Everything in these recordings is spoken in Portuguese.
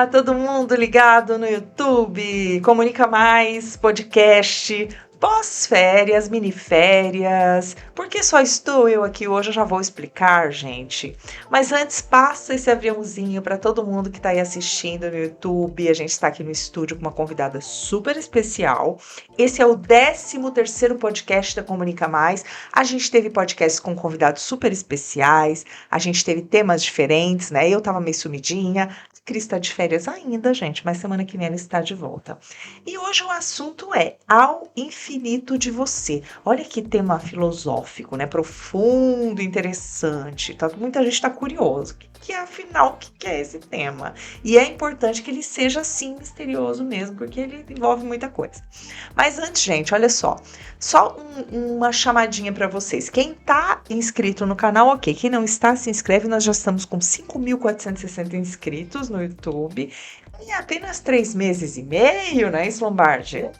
Olá, todo mundo ligado no YouTube, Comunica Mais, podcast, pós-férias, miniférias. Por que só estou eu aqui hoje? Eu já vou explicar, gente. Mas antes, passa esse aviãozinho para todo mundo que está aí assistindo no YouTube. A gente está aqui no estúdio com uma convidada super especial. Esse é o 13º podcast da Comunica Mais. A gente teve podcasts com convidados super especiais, a gente teve temas diferentes, né? Eu tava meio sumidinha, a Cris está de férias ainda, gente, mas semana que vem ela está de volta. E hoje o assunto é Ao Infinito de Você. Olha que tema filosófico, né? Profundo, interessante. Muita gente está curioso. Afinal, o que é esse tema? E é importante que ele seja assim misterioso mesmo, porque ele envolve muita coisa. Mas antes, gente, olha só. Uma chamadinha para vocês. Quem está inscrito no canal, ok. Quem não está, se inscreve. Nós já estamos com 5.460 inscritos no YouTube. Em apenas 3 meses e meio, né, Lombardi?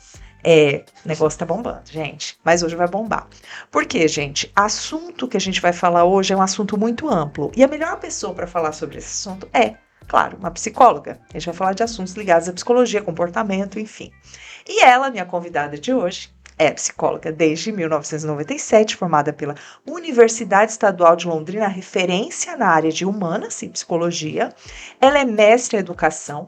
O negócio tá bombando, gente. Mas hoje vai bombar. Por quê, gente? Assunto que a gente vai falar hoje é um assunto muito amplo. E a melhor pessoa para falar sobre esse assunto é, claro, uma psicóloga. A gente vai falar de assuntos ligados à psicologia, comportamento, enfim. E ela, minha convidada de hoje, é psicóloga desde 1997, formada pela Universidade Estadual de Londrina, referência na área de humanas e psicologia. Ela é mestre em educação.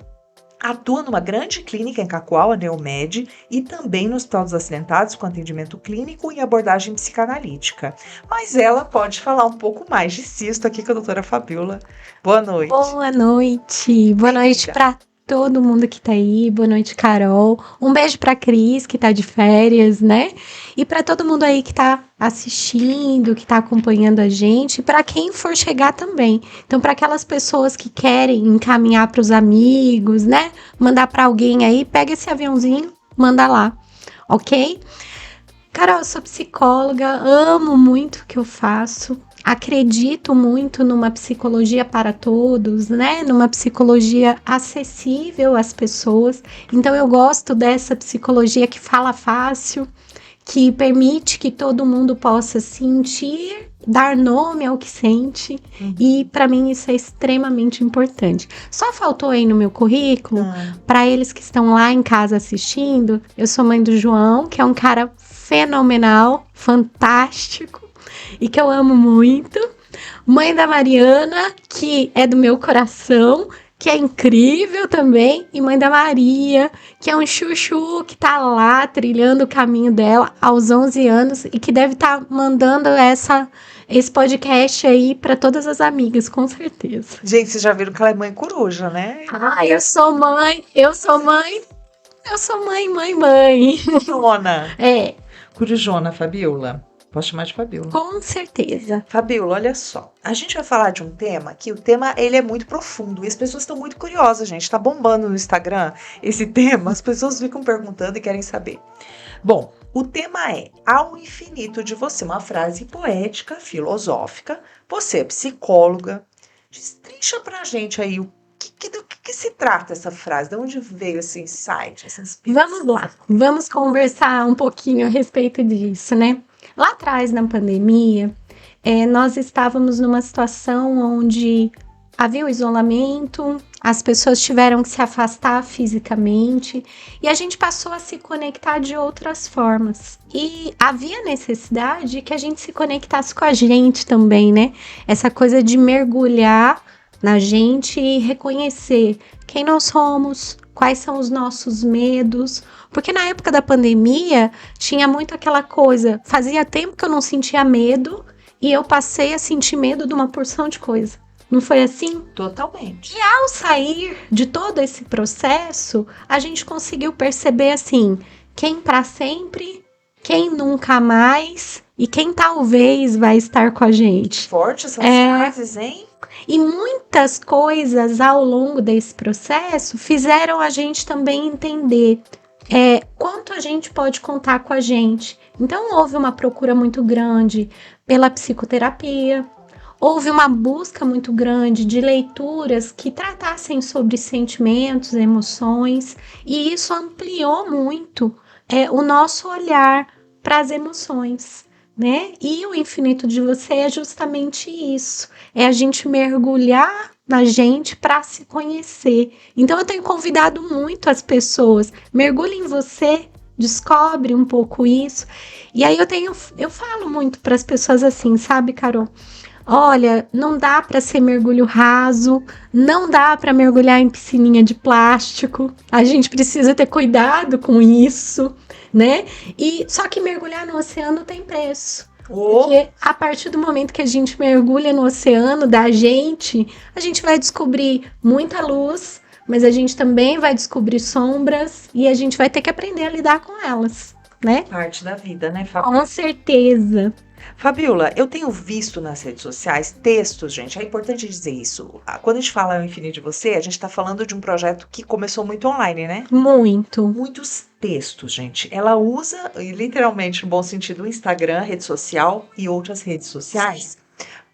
Atua numa grande clínica em Cacoal, a Neomed, e também no Hospital dos Acidentados com atendimento clínico e abordagem psicanalítica. Mas ela pode falar um pouco mais de si. Estou aqui com a doutora Fabiola. Boa noite. Boa noite. Boa noite para todo mundo que tá aí. Boa noite, Carol. Um beijo pra Cris, que tá de férias, né? E para todo mundo aí que tá assistindo, que tá acompanhando a gente, para quem for chegar também. Então, para aquelas pessoas que querem encaminhar para os amigos, né? Mandar para alguém aí, pega esse aviãozinho, manda lá, ok? Carol, eu sou psicóloga, amo muito o que eu faço. Acredito muito numa psicologia para todos, né? Numa psicologia acessível às pessoas. Então, eu gosto dessa psicologia que fala fácil, que permite que todo mundo possa sentir, dar nome ao que sente. E para mim isso é extremamente importante. Só faltou aí no meu currículo, para eles que estão lá em casa assistindo, eu sou mãe do João, que é um cara fenomenal, fantástico, e que eu amo muito. Mãe da Mariana, que é do meu coração, que é incrível também, e mãe da Maria, que é um chuchu que tá lá trilhando o caminho dela aos 11 anos e que deve estar mandando esse podcast aí para todas as amigas, com certeza. Gente, vocês já viram que ela é mãe coruja, né? Eu sou mãe. Corujona. É. Corujona, Fabiola. Posso chamar de Fabiola? Com certeza. Fabiola, olha só. A gente vai falar de um tema que o tema ele é muito profundo e as pessoas estão muito curiosas, gente. Tá bombando no Instagram esse tema. As pessoas ficam perguntando e querem saber. Bom, o tema é Ao Infinito de Você. Uma frase poética, filosófica. Você é psicóloga. Destrincha pra gente aí do que se trata essa frase? De onde veio esse insight, essa inspiração? Vamos lá. Vamos conversar um pouquinho a respeito disso, né? Lá atrás, na pandemia, nós estávamos numa situação onde havia o isolamento, as pessoas tiveram que se afastar fisicamente e a gente passou a se conectar de outras formas. E havia necessidade que a gente se conectasse com a gente também, né? Essa coisa de mergulhar na gente e reconhecer quem nós somos, quais são os nossos medos. Porque na época da pandemia, tinha muito aquela coisa, fazia tempo que eu não sentia medo e eu passei a sentir medo de uma porção de coisa. Não foi assim? Totalmente. E ao sair de todo esse processo, a gente conseguiu perceber assim, quem para sempre, quem nunca mais e quem talvez vai estar com a gente. Forte essas frases, hein? E muitas coisas ao longo desse processo fizeram a gente também entender quanto a gente pode contar com a gente. Então, houve uma procura muito grande pela psicoterapia, houve uma busca muito grande de leituras que tratassem sobre sentimentos, emoções, e isso ampliou muito o nosso olhar para as emoções. né? E o infinito de você é justamente isso. É a gente mergulhar na gente para se conhecer. Então eu tenho convidado muito as pessoas, mergulhe em você, descobre um pouco isso. E aí eu falo muito para as pessoas assim, sabe, Carol? Olha, não dá para ser mergulho raso, não dá para mergulhar em piscininha de plástico. A gente precisa ter cuidado com isso, né? E só que mergulhar no oceano tem preço. Porque a partir do momento que a gente mergulha no oceano da gente, a gente vai descobrir muita luz, mas a gente também vai descobrir sombras e a gente vai ter que aprender a lidar com elas, né? Parte da vida, né, Fabiola? Com certeza. Fabiola, eu tenho visto nas redes sociais textos, gente, é importante dizer isso. Quando a gente fala o Infinito de Você, a gente está falando de um projeto que começou muito online, né? Muito. Muitos textos, gente. Ela usa, literalmente, no bom sentido, o Instagram, rede social e outras redes sociais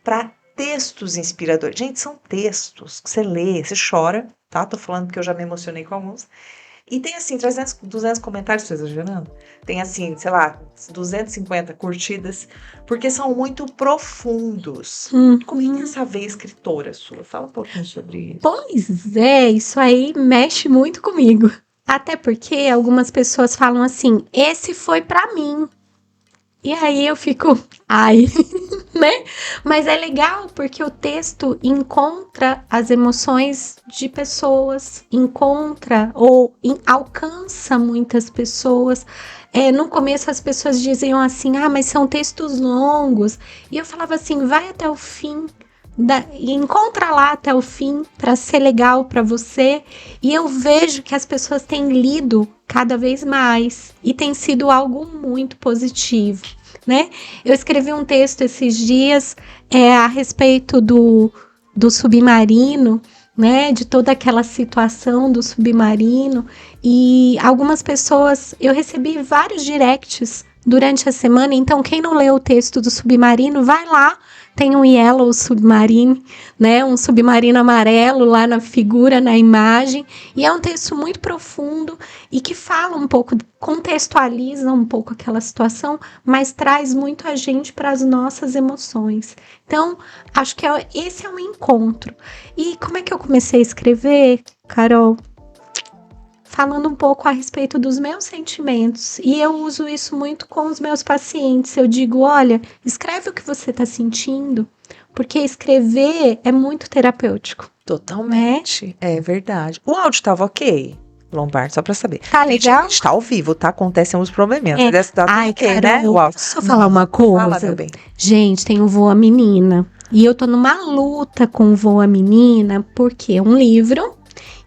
para textos inspiradores. Gente, são textos que você lê, você chora, tá? Tô falando porque eu já me emocionei com alguns. E tem assim, 300, 200 comentários, tô exagerando? Tem assim, sei lá, 250 curtidas, porque são muito profundos. Como é que é essa veia escritora sua? Fala um pouquinho sobre isso. Pois é, isso aí mexe muito comigo. Até porque algumas pessoas falam assim, esse foi pra mim. E aí eu fico, ai, né? Mas é legal porque o texto encontra as emoções de pessoas, encontra ou alcança muitas pessoas. No começo as pessoas diziam assim, mas são textos longos. E eu falava assim, vai até o fim. E encontra lá até o fim para ser legal para você. E eu vejo que as pessoas têm lido cada vez mais e tem sido algo muito positivo, né? Eu escrevi um texto esses dias a respeito do submarino, né? De toda aquela situação do submarino, e algumas pessoas, eu recebi vários directs durante a semana. Então quem não leu o texto do submarino, vai lá. Tem um Yellow Submarine, né? Um submarino amarelo lá na figura, na imagem. E é um texto muito profundo e que fala um pouco, contextualiza um pouco aquela situação, mas traz muito a gente para as nossas emoções. Então, acho que esse é um encontro. E como é que eu comecei a escrever, Carol? Falando um pouco a respeito dos meus sentimentos. E eu uso isso muito com os meus pacientes. Eu digo, olha, escreve o que você está sentindo, porque escrever é muito terapêutico. Totalmente, é verdade. O áudio estava ok, Lombardi, só para saber. Tá legal? A gente tá ao vivo, tá? Acontecem uns probleminhas. Mas tá tudo ok, Carol, né? O áudio. Deixa eu falar uma coisa. Fala, meu bem. Gente, tem o Voa Menina. E eu tô numa luta com o Voa Menina, porque é um livro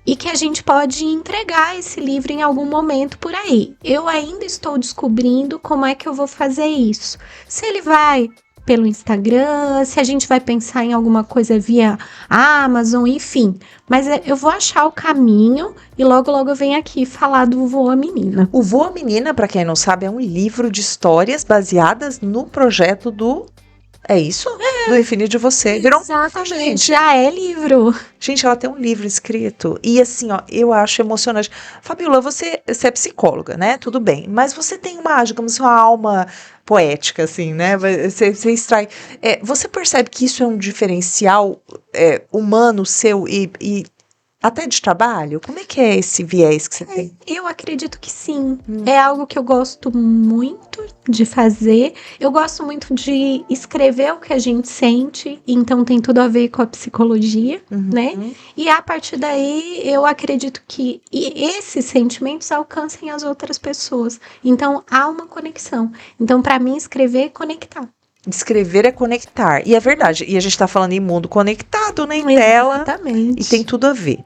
e que a gente pode entregar esse livro em algum momento por aí. Eu ainda estou descobrindo como é que eu vou fazer isso. Se ele vai pelo Instagram, se a gente vai pensar em alguma coisa via Amazon, enfim. Mas eu vou achar o caminho e logo eu venho aqui falar do Voa Menina. O Voa Menina, para quem não sabe, é um livro de histórias baseadas no projeto do... É isso? Do Infinito de Você. Exatamente, já é livro. Gente, ela tem um livro escrito. E assim, ó, eu acho emocionante. Fabiola, você é psicóloga, né? Tudo bem. Mas você tem digamos, uma alma poética, assim, né? Você extrai... você percebe que isso é um diferencial humano seu e até de trabalho? Como é que é esse viés que você tem? Eu acredito que sim. É algo que eu gosto muito de fazer. Eu gosto muito de escrever o que a gente sente. Então tem tudo a ver com a psicologia, né? E a partir daí eu acredito que esses sentimentos alcancem as outras pessoas. Então há uma conexão. Então para mim escrever é conectar. Escrever é conectar. E é verdade. E a gente tá falando em mundo conectado, né? Em tela. Exatamente. E tem tudo a ver.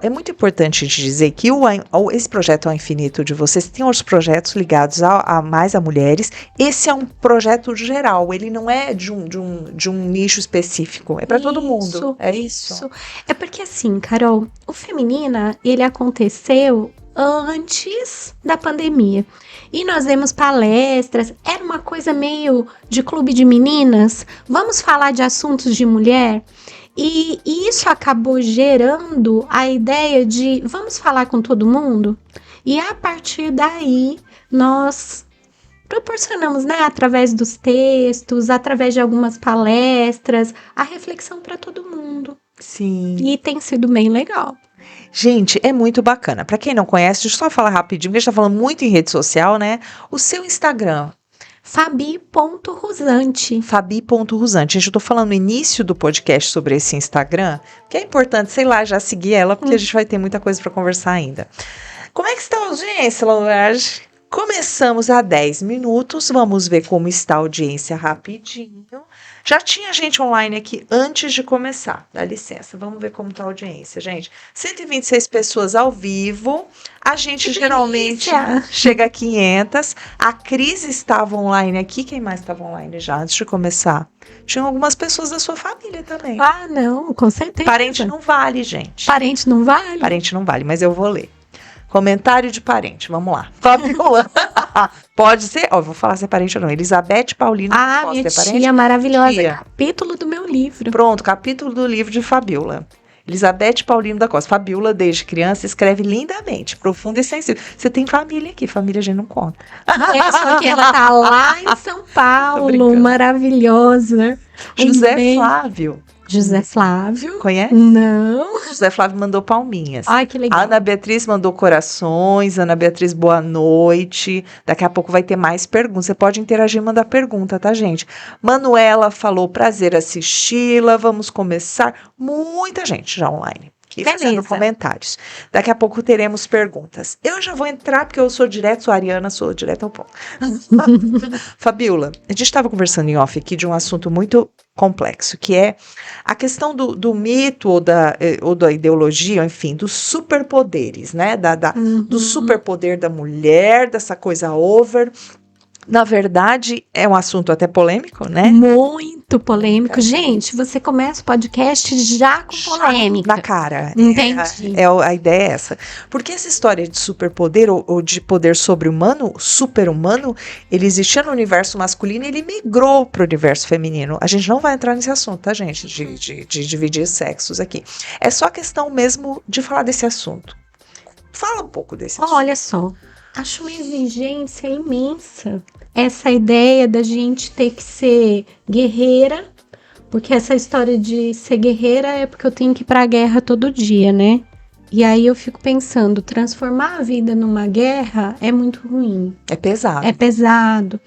É muito importante a gente dizer que esse projeto ao Infinito de Vocês tem outros projetos ligados mais a mulheres. Esse é um projeto geral. Ele não é de um nicho específico. É para todo mundo. É isso. É porque assim, Carol, o Feminina, ele aconteceu antes da pandemia. E nós vemos palestras, era uma coisa meio de clube de meninas, vamos falar de assuntos de mulher, e isso acabou gerando a ideia de vamos falar com todo mundo, e a partir daí nós proporcionamos, né, através dos textos, através de algumas palestras, a reflexão para todo mundo. Sim. E tem sido bem legal. Gente, é muito bacana. Para quem não conhece, deixa eu só falar rapidinho, porque a gente tá falando muito em rede social, né? O seu Instagram. Fabi.Rusante. Fabi.Rusante. Gente, eu tô falando no início do podcast sobre esse Instagram, que é importante, sei lá, já seguir ela, porque a gente vai ter muita coisa para conversar ainda. Como é que está a audiência, Laurage? Começamos há 10 minutos, vamos ver como está a audiência rapidinho. Já tinha gente online aqui antes de começar, dá licença, vamos ver como está a audiência, gente. 126 pessoas ao vivo, a gente geralmente chega a 500. A Cris estava online aqui, quem mais estava online já antes de começar? Tinha algumas pessoas da sua família também. Ah, não, com certeza. Parente não vale, gente. Parente não vale? Parente não vale, mas eu vou ler. Comentário de parente, vamos lá. Fabiola. Pode ser? Ó, vou falar se é parente ou não. Elizabeth Paulino. Minha tia maravilhosa. Tia. Capítulo do meu livro. Pronto, capítulo do livro de Fabiola. Elizabeth Paulino da Costa. Fabiola, desde criança, escreve lindamente, profunda e sensível. Você tem família aqui, família a gente não conta. Só que ela tá lá em São Paulo, maravilhosa. José Flávio. José Flávio. Conhece? Não. José Flávio mandou palminhas. Ai, que legal. A Ana Beatriz mandou corações. Ana Beatriz, boa noite. Daqui a pouco vai ter mais perguntas. Você pode interagir e mandar pergunta, tá, gente? Manuela falou, prazer assisti-la. Vamos começar. Muita gente já online. E fazendo comentários. Daqui a pouco teremos perguntas. Eu já vou entrar, porque eu sou direto, sou ariana, sou direto ao ponto. Fabiola, a gente estava conversando em off aqui de um assunto muito complexo, que é a questão do mito ou da ideologia, enfim, dos superpoderes, né? Do superpoder da mulher, dessa coisa over. Na verdade, é um assunto até polêmico, né? Muito polêmico. Gente, você começa o podcast já com polêmica. Na cara. Entendi. A ideia é essa. Porque essa história de superpoder ou de poder sobre-humano, super-humano, ele existia no universo masculino e ele migrou para o universo feminino. A gente não vai entrar nesse assunto, tá, gente? De dividir sexos aqui. É só questão mesmo de falar desse assunto. Fala um pouco desse assunto. Olha só. Acho uma exigência imensa essa ideia da gente ter que ser guerreira, porque essa história de ser guerreira é porque eu tenho que ir pra guerra todo dia, né? E aí eu fico pensando, transformar a vida numa guerra é muito ruim. É pesado. É pesado.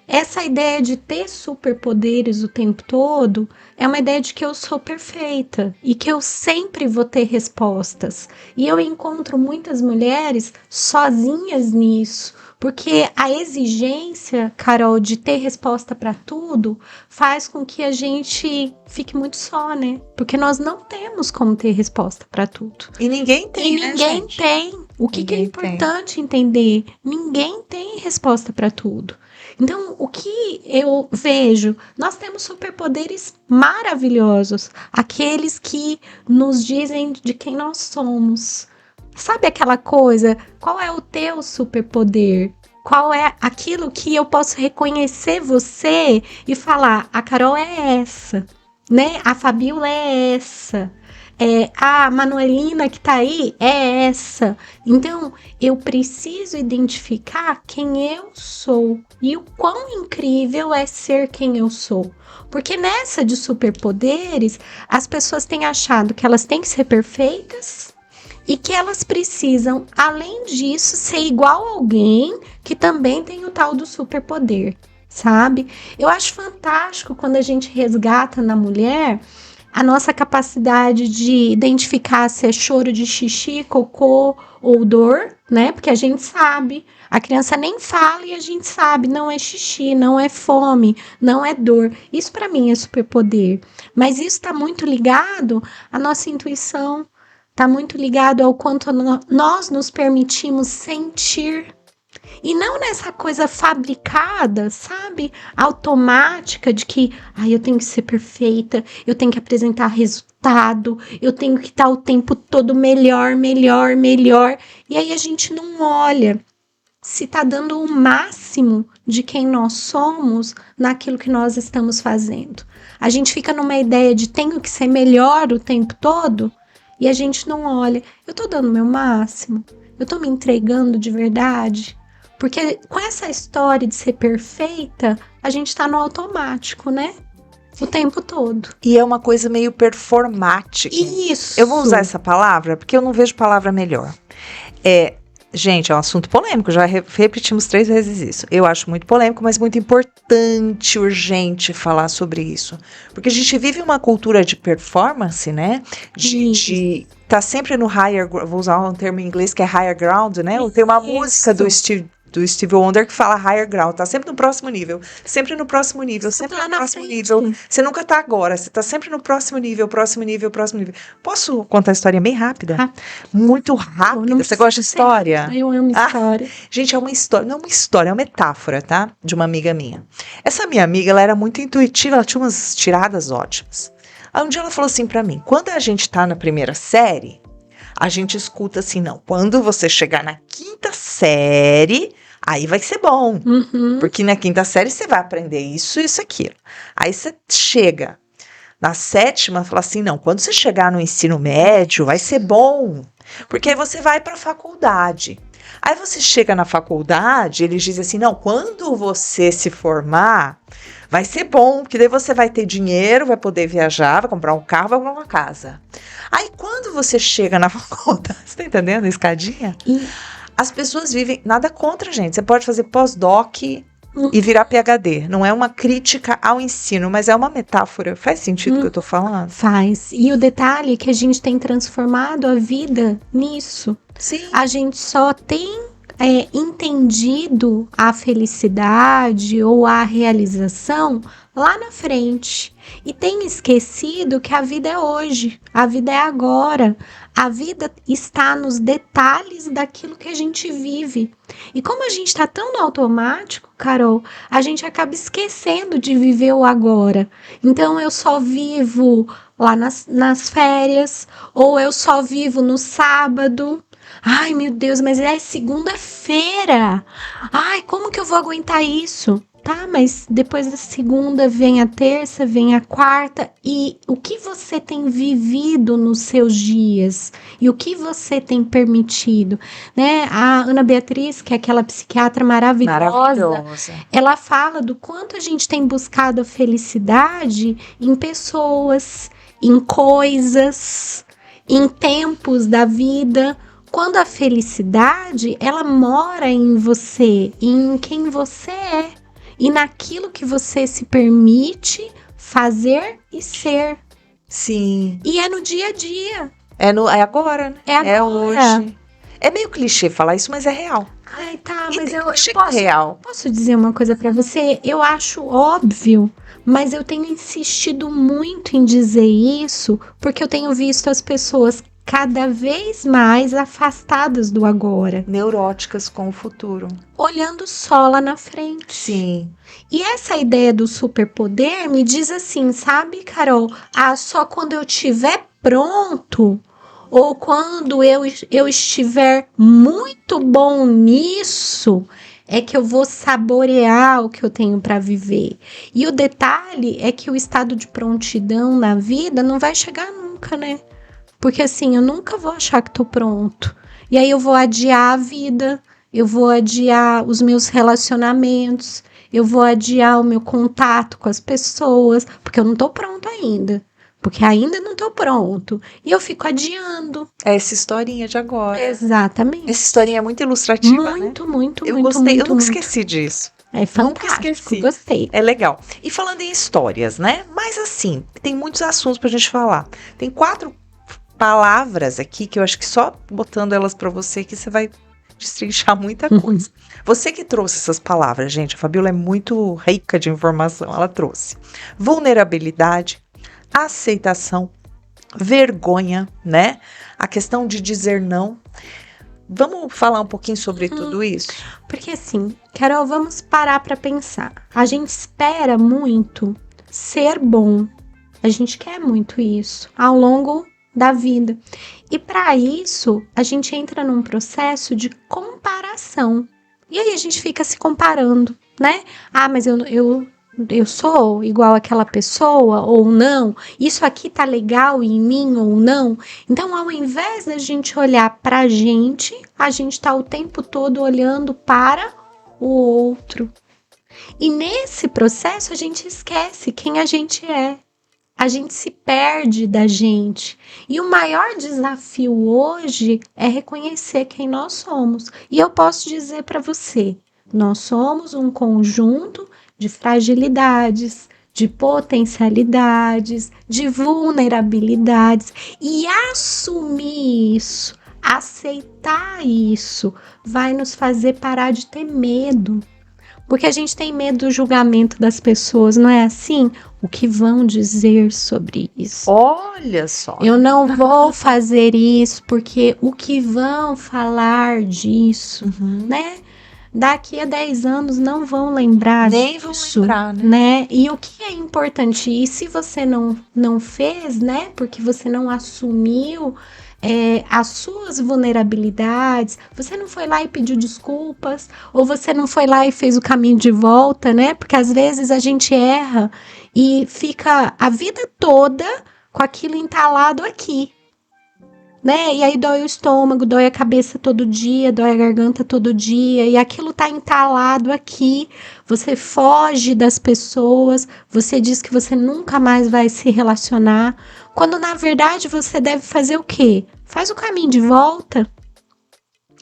Essa ideia de ter superpoderes o tempo todo é uma ideia de que eu sou perfeita e que eu sempre vou ter respostas. E eu encontro muitas mulheres sozinhas nisso, porque a exigência, Carol, de ter resposta para tudo faz com que a gente fique muito só, né? Porque nós não temos como ter resposta para tudo. E ninguém tem, né, ninguém gente? tem. O que é importante entender? Ninguém tem resposta para tudo. Então, o que eu vejo? Nós temos superpoderes maravilhosos. Aqueles que nos dizem de quem nós somos. Sabe aquela coisa? Qual é o teu superpoder? Qual é aquilo que eu posso reconhecer você e falar, a Carol é essa, né? A Fabiola é essa. A Manuelina que tá aí é essa. Então, eu preciso identificar quem eu sou e o quão incrível é ser quem eu sou. Porque nessa de superpoderes, as pessoas têm achado que elas têm que ser perfeitas e que elas precisam, além disso, ser igual a alguém que também tem o tal do superpoder, sabe? Eu acho fantástico quando a gente resgata na mulher a nossa capacidade de identificar se é choro de xixi, cocô ou dor, né? Porque a gente sabe, a criança nem fala e a gente sabe, não é xixi, não é fome, não é dor. Isso para mim é superpoder. Mas isso está muito ligado à nossa intuição, está muito ligado ao quanto nós nos permitimos sentir. E não nessa coisa fabricada, sabe? Automática de que eu tenho que ser perfeita, eu tenho que apresentar resultado, eu tenho que estar o tempo todo melhor. E aí a gente não olha se está dando o máximo de quem nós somos naquilo que nós estamos fazendo. A gente fica numa ideia de tenho que ser melhor o tempo todo e a gente não olha. Eu estou dando o meu máximo? Eu estou me entregando de verdade? Porque com essa história de ser perfeita, a gente tá no automático, né? O tempo todo. E é uma coisa meio performática. Isso. Eu vou usar essa palavra porque eu não vejo palavra melhor. Gente, é um assunto polêmico, já repetimos 3 vezes isso. Eu acho muito polêmico, mas muito importante, urgente falar sobre isso. Porque a gente vive uma cultura de performance, né? De tá sempre no higher, vou usar um termo em inglês que é higher ground, né? Tem uma música do Steve Wonder que fala higher ground, tá sempre no próximo nível, sempre no próximo nível, sempre no próximo nível. Você nunca tá agora, você tá sempre no próximo nível, próximo nível, próximo nível. Posso contar a história bem rápida? Muito rápida. Você gosta de história? Eu amo história. Gente, é uma história, não é uma história, é uma metáfora, tá? De uma amiga minha. Essa minha amiga, ela era muito intuitiva, ela tinha umas tiradas ótimas. Aí um dia ela falou assim pra mim, quando a gente tá na primeira série, a gente escuta assim, não, quando você chegar na 5ª série, aí vai ser bom. Porque na 5ª série você vai aprender isso, isso, aquilo. Aí você chega na 7ª, fala assim, não, quando você chegar no ensino médio, vai ser bom. Porque aí você vai pra faculdade. Aí você chega na faculdade, eles dizem assim, não, quando você se formar, vai ser bom, porque daí você vai ter dinheiro, vai poder viajar, vai comprar um carro, vai comprar uma casa. Aí quando você chega na faculdade, você tá entendendo a escadinha? As pessoas vivem, nada contra, gente, você pode fazer pós-doc e virar PhD. Não é uma crítica ao ensino, mas é uma metáfora. Faz sentido o que eu tô falando? Faz. E o detalhe é que a gente tem transformado a vida nisso. Sim. A gente só tem entendido a felicidade ou a realização lá na frente. E tem esquecido que a vida é hoje, a vida é agora. A vida está nos detalhes daquilo que a gente vive. E como a gente está tão no automático, Carol, a gente acaba esquecendo de viver o agora. Então eu só vivo lá nas férias, ou eu só vivo no sábado. Ai, meu Deus, mas é segunda-feira. Ai, como que eu vou aguentar isso? Tá, mas depois da segunda vem a terça, vem a quarta. E o que você tem vivido nos seus dias? E o que você tem permitido? Né? A Ana Beatriz, que é aquela psiquiatra maravilhosa, ela fala do quanto a gente tem buscado a felicidade em pessoas, em coisas, em tempos da vida. Quando a felicidade, ela mora em você, em quem você é. E naquilo que você se permite fazer e ser. Sim. E é no dia a dia. É agora, né? É agora. É hoje. É meio clichê falar isso, mas é real. Ai, tá, E mas eu real. posso dizer uma coisa pra você? Eu acho óbvio, mas eu tenho insistido muito em dizer isso, porque eu tenho visto as pessoas cada vez mais afastadas do agora. Neuróticas com o futuro. Olhando só lá na frente. Sim. E essa ideia do superpoder me diz assim, sabe, Carol? Só quando eu estiver pronto, ou quando eu estiver muito bom nisso, é que eu vou saborear o que eu tenho para viver. E o detalhe é que o estado de prontidão na vida não vai chegar nunca, né? Porque assim, eu nunca vou achar que tô pronto. E aí eu vou adiar a vida, eu vou adiar os meus relacionamentos, eu vou adiar o meu contato com as pessoas, porque eu não tô pronto ainda. Porque ainda não tô pronto. E eu fico adiando. É essa historinha de agora. Exatamente. Essa historinha é muito ilustrativa, muito, né? Muito, eu muito, gostei, muito, eu nunca muito. esqueci disso. É fantástico, nunca esqueci. Gostei. É legal. E falando em histórias, né? Mas assim, tem muitos assuntos pra gente falar. Tem 4 palavras aqui que eu acho que só botando elas pra você que você vai destrinchar muita coisa. Você que trouxe essas palavras, gente, a Fabiola é muito rica de informação, ela trouxe. Vulnerabilidade, aceitação, vergonha, né? A questão de dizer não. Vamos falar um pouquinho sobre tudo isso? Porque assim, Carol, vamos parar pra pensar. A gente espera muito ser bom. A gente quer muito isso ao longo da vida. E para isso, a gente entra num processo de comparação. E aí a gente fica se comparando, né? Ah, mas eu sou igual àquela pessoa ou não? Isso aqui tá legal em mim ou não? Então, ao invés da gente olhar pra gente, a gente tá o tempo todo olhando para o outro. E nesse processo a gente esquece quem a gente é. A gente se perde da gente. E o maior desafio hoje é reconhecer quem nós somos. E eu posso dizer para você, nós somos um conjunto de fragilidades, de potencialidades, de vulnerabilidades. E assumir isso, aceitar isso, vai nos fazer parar de ter medo. Porque a gente tem medo do julgamento das pessoas, não é assim? O que vão dizer sobre isso? Olha só. Eu não vou fazer isso porque o que vão falar disso, né? Daqui a 10 anos não vão lembrar Nem vão disso, lembrar, né? E o que é importante, e se você não fez, né? Porque você não assumiu as suas vulnerabilidades, você não foi lá e pediu desculpas, ou você não foi lá e fez o caminho de volta, né? Porque às vezes a gente erra e fica a vida toda com aquilo entalado aqui, né? E aí dói o estômago, dói a cabeça todo dia, dói a garganta todo dia, e aquilo tá entalado aqui. Você foge das pessoas, você diz que você nunca mais vai se relacionar, quando na verdade você deve fazer o quê? Faz o caminho de volta.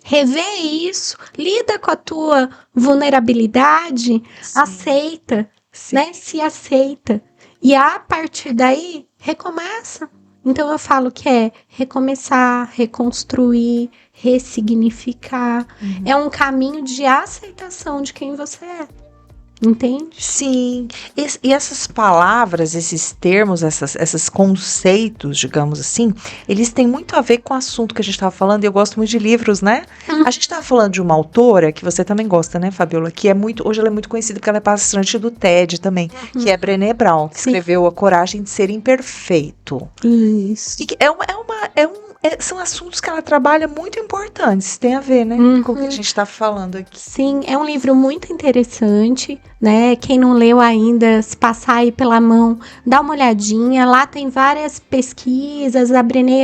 Revê isso, lida com a tua vulnerabilidade, aceita, né? Se aceita. E a partir daí, recomeça. Então eu falo que é recomeçar, reconstruir, ressignificar. É um caminho de aceitação de quem você é. Entende? Sim, e essas palavras, esses termos, esses conceitos, digamos assim, eles têm muito a ver com o assunto que a gente estava falando, e eu gosto muito de livros, né? A gente estava falando de uma autora, que você também gosta, né, Fabiola? Que hoje ela é muito conhecida porque ela é palestrante do TED também, que é Brené Brown, que escreveu A Coragem de Ser Imperfeito. Isso. E são assuntos que ela trabalha muito importantes, tem a ver, né, com o que a gente está falando aqui. Sim, é um livro muito interessante, né? Quem não leu ainda, se passar aí pela mão, dá uma olhadinha. Lá tem várias pesquisas, a Brené,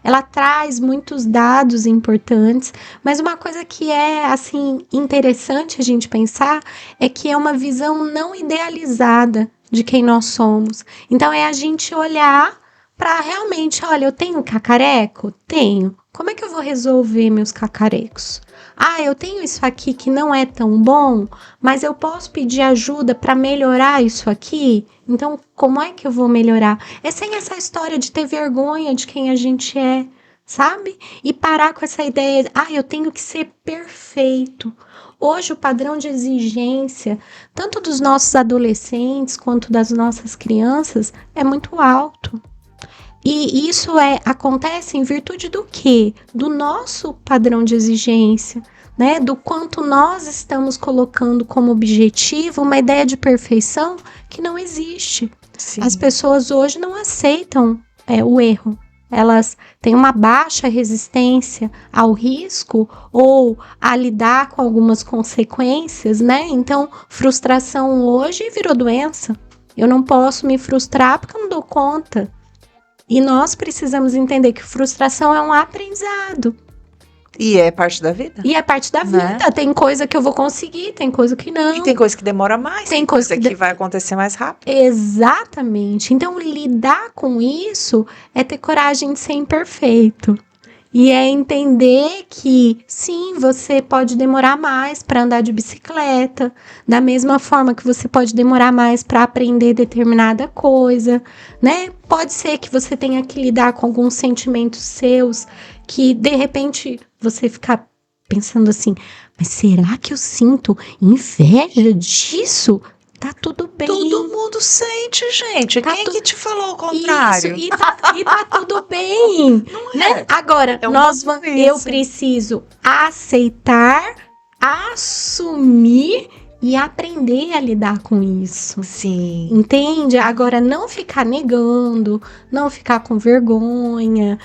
ela traz muitos dados importantes, mas uma coisa que é, assim, interessante a gente pensar é que é uma visão não idealizada de quem nós somos. Então, é a gente olhar para realmente, olha, eu tenho cacareco? Tenho. Como é que eu vou resolver meus cacarecos? Ah, eu tenho isso aqui que não é tão bom, mas eu posso pedir ajuda para melhorar isso aqui? Então, como é que eu vou melhorar? É sem essa história de ter vergonha de quem a gente é, sabe? E parar com essa ideia, eu tenho que ser perfeito. Hoje o padrão de exigência, tanto dos nossos adolescentes quanto das nossas crianças, é muito alto. E isso acontece em virtude do quê? Do nosso padrão de exigência, né? Do quanto nós estamos colocando como objetivo uma ideia de perfeição que não existe. Sim. As pessoas hoje não aceitam o erro. Elas têm uma baixa resistência ao risco ou a lidar com algumas consequências, né? Então, frustração hoje virou doença. Eu não posso me frustrar porque eu não dou conta. E nós precisamos entender que frustração é um aprendizado. E é parte da vida. E é parte da vida. Né? Tem coisa que eu vou conseguir, tem coisa que não. E tem coisa que demora mais. Tem coisa que vai acontecer mais rápido. Exatamente. Então, lidar com isso é ter coragem de ser imperfeito. E é entender que, sim, você pode demorar mais para andar de bicicleta, da mesma forma que você pode demorar mais para aprender determinada coisa, né? Pode ser que você tenha que lidar com alguns sentimentos seus que, de repente, você fica pensando assim, mas será que eu sinto inveja disso? Tá tudo bem. Todo mundo sente, gente. Quem que te falou o contrário? Isso, e tá tudo bem. Não né? é. Agora, eu preciso aceitar, assumir e aprender a lidar com isso. Sim. Entende? Agora, não ficar negando, não ficar com vergonha,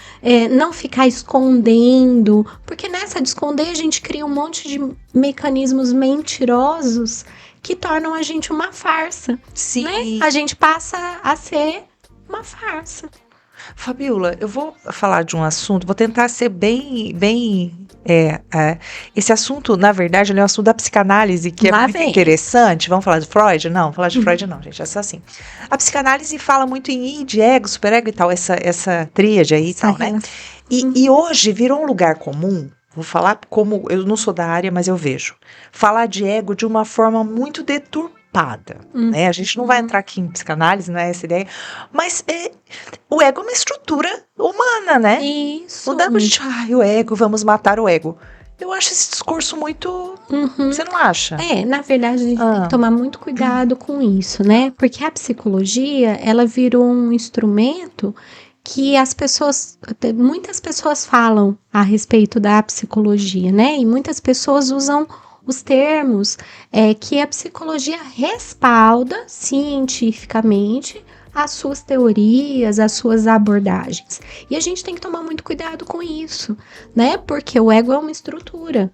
não ficar escondendo, porque nessa de esconder a gente cria um monte de mecanismos mentirosos que tornam a gente uma farsa. Sim. Né? A gente passa a ser uma farsa. Fabiola, eu vou falar de um assunto, vou tentar ser bem. Esse assunto, na verdade, ele é um assunto da psicanálise que é Lá muito vem. interessante. Vamos falar de Freud? Não, falar de Freud não, gente. É só assim. A psicanálise fala muito em id, ego, superego e tal, essa tríade aí e tal, né? E hoje virou um lugar comum. Vou falar como eu não sou da área, mas eu vejo. Falar de ego de uma forma muito deturpada, né? A gente não vai entrar aqui em psicanálise, não é essa ideia, mas o ego é uma estrutura humana, né? Isso. Mudamos de, o ego, vamos matar o ego. Eu acho esse discurso muito... Você não acha? Na verdade, a gente tem que tomar muito cuidado com isso, né? Porque a psicologia, ela virou um instrumento que muitas pessoas falam a respeito da psicologia, né? E muitas pessoas usam os termos que a psicologia respalda cientificamente as suas teorias, as suas abordagens. E a gente tem que tomar muito cuidado com isso, né? Porque o ego é uma estrutura.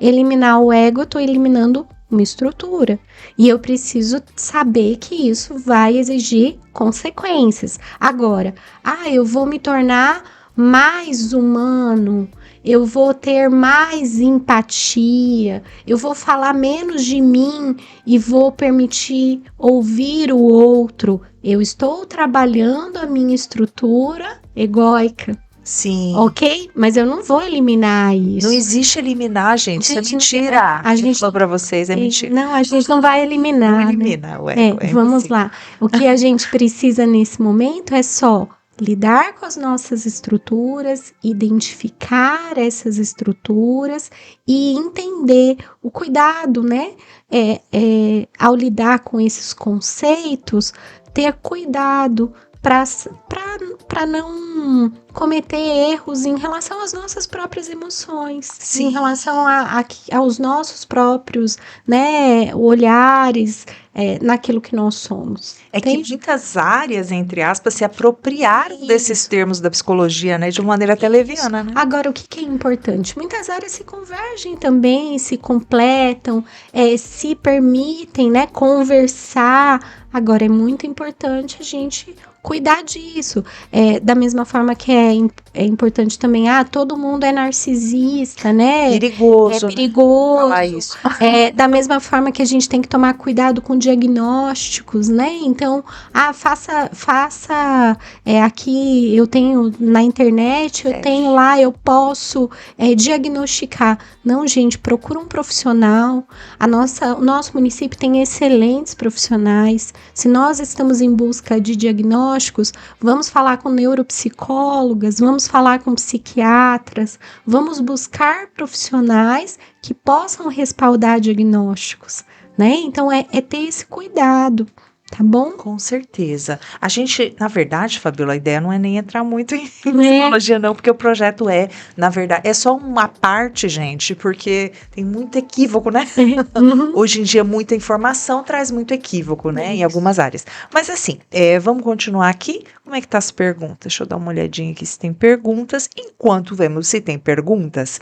Eliminar o ego, eu tô eliminando uma estrutura. E eu preciso saber que isso vai exigir consequências. Agora, eu vou me tornar mais humano, eu vou ter mais empatia, eu vou falar menos de mim e vou permitir ouvir o outro. Eu estou trabalhando a minha estrutura egóica. Sim. Ok? Mas eu não vou eliminar isso. Não existe eliminar, gente. Isso é mentira. A gente falou pra vocês, é mentira. Não, a gente não vai eliminar. Não elimina o ego. Vamos lá. O que a gente precisa nesse momento é só lidar com as nossas estruturas, identificar essas estruturas e entender o cuidado, né? Ao lidar com esses conceitos, ter cuidado para não cometer erros em relação às nossas próprias emoções, Sim. Em relação aos nossos próprios, né, olhares naquilo que nós somos. Que muitas áreas, entre aspas, se apropriaram desses termos da psicologia, né, de uma maneira até leviana, né? Agora, o que é importante? Muitas áreas se convergem também, se completam, se permitem, né, conversar. Agora, é muito importante a gente cuidar disso. Da mesma forma que é importante também, todo mundo é narcisista, né? Perigoso. É perigoso. Falar isso. Da mesma forma que a gente tem que tomar cuidado com diagnósticos, né? Então, faça aqui, eu tenho na internet, eu tenho lá, eu posso diagnosticar. Não, gente, procura um profissional. O nosso município tem excelentes profissionais. Se nós estamos em busca de diagnósticos, vamos falar com neuropsicólogas, vamos falar com psiquiatras, vamos buscar profissionais que possam respaldar diagnósticos, né? Então, ter esse cuidado, tá bom? Com certeza. A gente, na verdade, Fabiola, a ideia não é nem entrar muito em psicologia, não, porque o projeto na verdade, é só uma parte, gente, porque tem muito equívoco, né? Hoje em dia, muita informação traz muito equívoco, né? Em algumas áreas. Mas assim, vamos continuar aqui. Como é que tá as perguntas? Deixa eu dar uma olhadinha aqui se tem perguntas. Enquanto vemos se tem perguntas,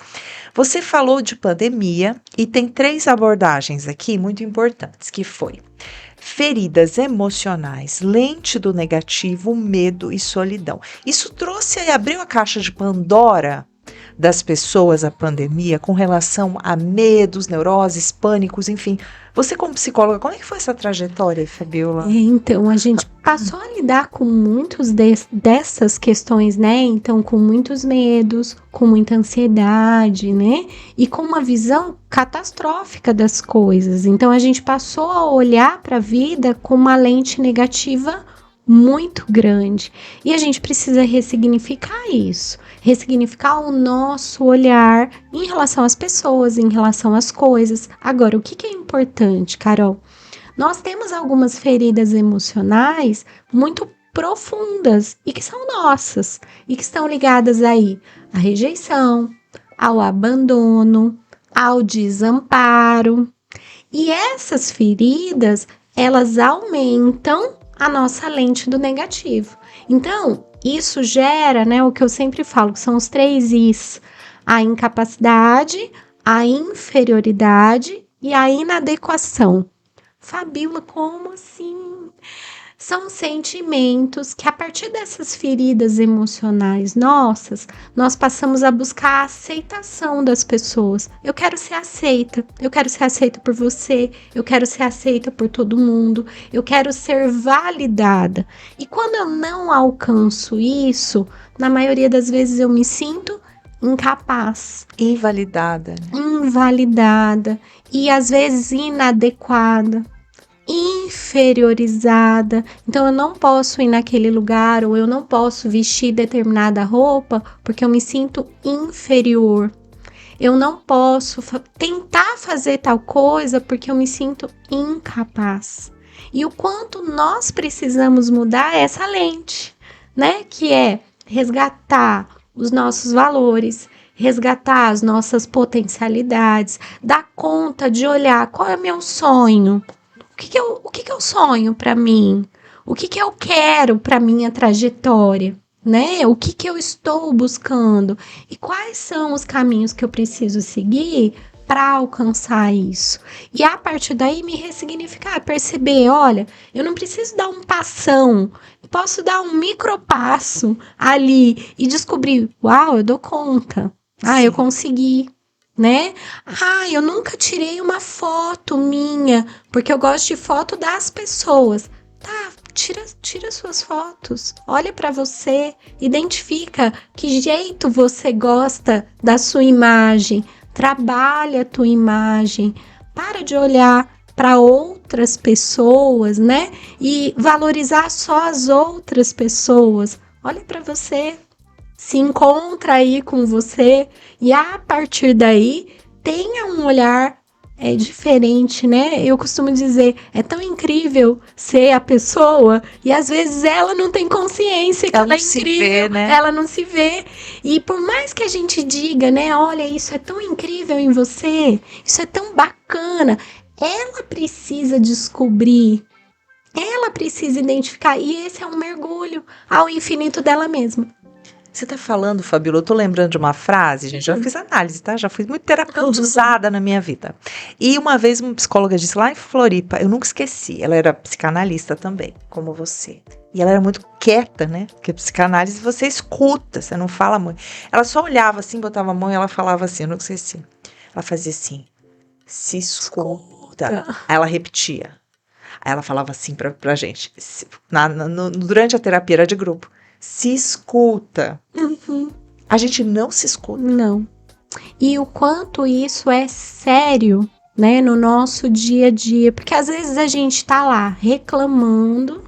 você falou de pandemia e tem 3 abordagens aqui muito importantes, que foi feridas emocionais, lente do negativo, medo e solidão. Isso trouxe e abriu a caixa de Pandora das pessoas, a pandemia, com relação a medos, neuroses, pânicos, enfim. Você como psicóloga, como é que foi essa trajetória, Fabiola? Então, a gente passou a lidar com muitos dessas questões, né? Então, com muitos medos, com muita ansiedade, né? E com uma visão catastrófica das coisas. Então, a gente passou a olhar para a vida com uma lente negativa muito grande. E a gente precisa ressignificar isso, ressignificar o nosso olhar em relação às pessoas, em relação às coisas. Agora, o que é importante, Carol? Nós temos algumas feridas emocionais muito profundas e que são nossas e que estão ligadas aí à rejeição, ao abandono, ao desamparo. E essas feridas, elas aumentam a nossa lente do negativo. Então, isso gera, né, o que eu sempre falo, que são os 3 Is: a incapacidade, a inferioridade e a inadequação. Fabiola, como assim? São sentimentos que, a partir dessas feridas emocionais nossas, nós passamos a buscar a aceitação das pessoas. Eu quero ser aceita por você, eu quero ser aceita por todo mundo, eu quero ser validada. E quando eu não alcanço isso, na maioria das vezes eu me sinto incapaz. Invalidada. Invalidada e às vezes inadequada. Inferiorizada, então eu não posso ir naquele lugar ou eu não posso vestir determinada roupa porque eu me sinto inferior. Eu não posso tentar fazer tal coisa porque eu me sinto incapaz. E o quanto nós precisamos mudar essa lente, né? Que é resgatar os nossos valores, resgatar as nossas potencialidades, dar conta de olhar qual é o meu sonho. O que eu sonho para mim? O que eu quero para minha trajetória, né? O que eu estou buscando? E quais são os caminhos que eu preciso seguir para alcançar isso? E a partir daí me ressignificar, perceber, olha, eu não preciso dar um passão, posso dar um micropasso ali e descobrir, uau, eu dou conta. Eu consegui. Né? Eu nunca tirei uma foto minha, porque eu gosto de foto das pessoas. Tá, tira suas fotos. Olha para você, identifica que jeito você gosta da sua imagem. Trabalha a tua imagem. Para de olhar para outras pessoas, né? E valorizar só as outras pessoas. Olha para você. Se encontra aí com você e a partir daí tenha um olhar diferente, né? Eu costumo dizer, é tão incrível ser a pessoa e às vezes ela não tem consciência que ela é incrível, né? Ela não se vê. E por mais que a gente diga, né? Olha, isso é tão incrível em você, isso é tão bacana, ela precisa descobrir, ela precisa identificar e esse é um mergulho ao infinito dela mesma. Você tá falando, Fabíola, eu tô lembrando de uma frase, gente, já fiz análise, tá? Já fui muito terapeutizada na minha vida. E uma vez uma psicóloga disse lá em Floripa, eu nunca esqueci, ela era psicanalista também, como você. E ela era muito quieta, né? Porque psicanálise você escuta, você não fala muito. Ela só olhava assim, botava a mão e ela falava assim, eu nunca esqueci. Ela fazia assim, se escuta. Aí ela repetia. Aí ela falava assim pra gente, durante a terapia era de grupo. Se escuta. Uhum. A gente não se escuta. Não. E o quanto isso é sério, né, no nosso dia a dia. Porque às vezes a gente tá lá reclamando,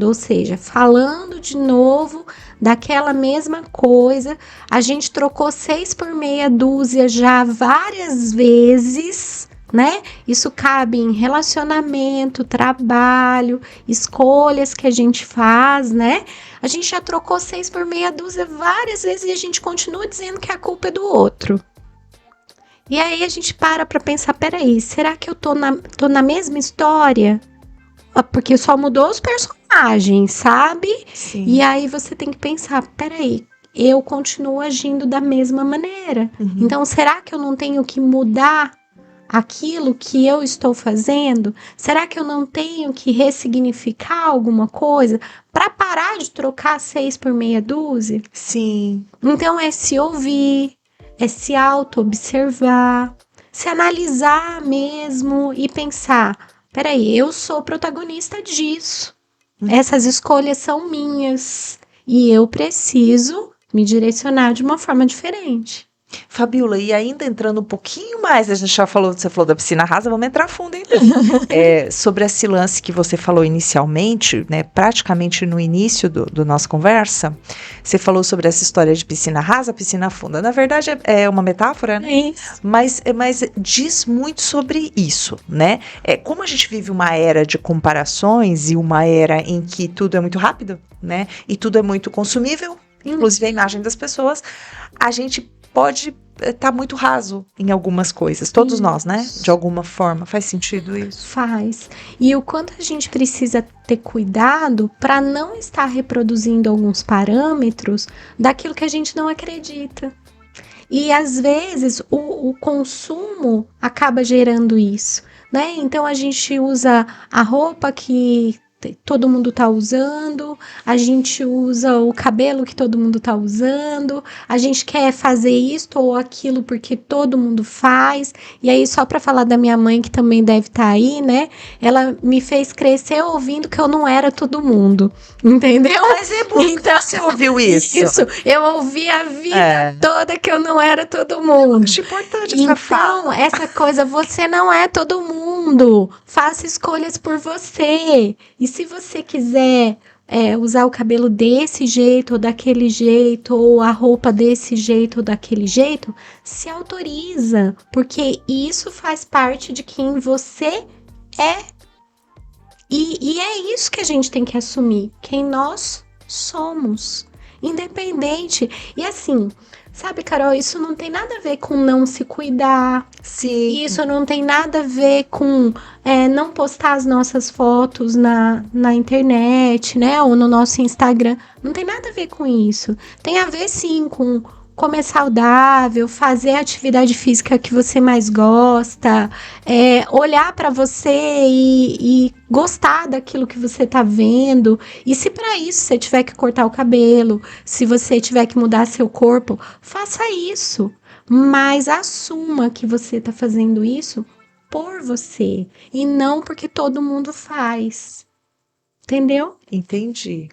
ou seja, falando de novo daquela mesma coisa. A gente trocou 6 por meia dúzia já várias vezes, né? Isso cabe em relacionamento, trabalho, escolhas que a gente faz, né? A gente já trocou 6 por meia dúzia várias vezes e a gente continua dizendo que a culpa é do outro. E aí a gente para pensar, peraí, será que eu tô na mesma história? Porque só mudou os personagens, sabe? Sim. E aí você tem que pensar, peraí, eu continuo agindo da mesma maneira. Uhum. Então, será que eu não tenho que mudar aquilo que eu estou fazendo? Será que eu não tenho que ressignificar alguma coisa para parar de trocar 6 por meia dúzia? Sim. Então é se ouvir, é se auto-observar, se analisar mesmo e pensar, peraí, eu sou protagonista disso. Essas escolhas são minhas e eu preciso me direcionar de uma forma diferente. Fabíola, e ainda entrando um pouquinho mais, a gente já falou, você falou da piscina rasa, vamos entrar fundo então. Sobre esse lance que você falou inicialmente, né, praticamente no início do nossa conversa, você falou sobre essa história de piscina rasa, piscina funda. Na verdade é uma metáfora, né? Isso. Mas diz muito sobre isso, né? Como a gente vive uma era de comparações e uma era em que tudo é muito rápido, né? E tudo é muito consumível, inclusive a imagem das pessoas, a gente pode estar muito raso em algumas coisas. Todos nós, né? De alguma forma. Faz sentido isso? Faz. E o quanto a gente precisa ter cuidado para não estar reproduzindo alguns parâmetros daquilo que a gente não acredita. E às vezes o consumo acaba gerando isso, né? Então a gente usa a roupa que todo mundo tá usando, a gente usa o cabelo que todo mundo tá usando, a gente quer fazer isto ou aquilo porque todo mundo faz. E aí, só para falar da minha mãe, que também deve estar aí, né? Ela me fez crescer ouvindo que eu não era todo mundo, entendeu? Mas é bom então, que você ouviu isso. Isso, eu ouvi a vida toda que eu não era todo mundo. Acho importante essa fala. Então, essa coisa, você não é todo mundo. Faça escolhas por você. E se você quiser usar o cabelo desse jeito ou daquele jeito, ou a roupa desse jeito ou daquele jeito, se autoriza, porque isso faz parte de quem você é. E é isso que a gente tem que assumir, quem nós somos, independente. E assim, sabe, Carol, isso não tem nada a ver com não se cuidar. Sim. Isso não tem nada a ver com não postar as nossas fotos na internet, né? Ou no nosso Instagram. Não tem nada a ver com isso. Tem a ver, sim, com comer saudável, fazer a atividade física que você mais gosta, olhar para você e gostar daquilo que você tá vendo. E se para isso você tiver que cortar o cabelo, se você tiver que mudar seu corpo, faça isso. Mas assuma que você tá fazendo isso por você e não porque todo mundo faz. Entendeu? Entendi.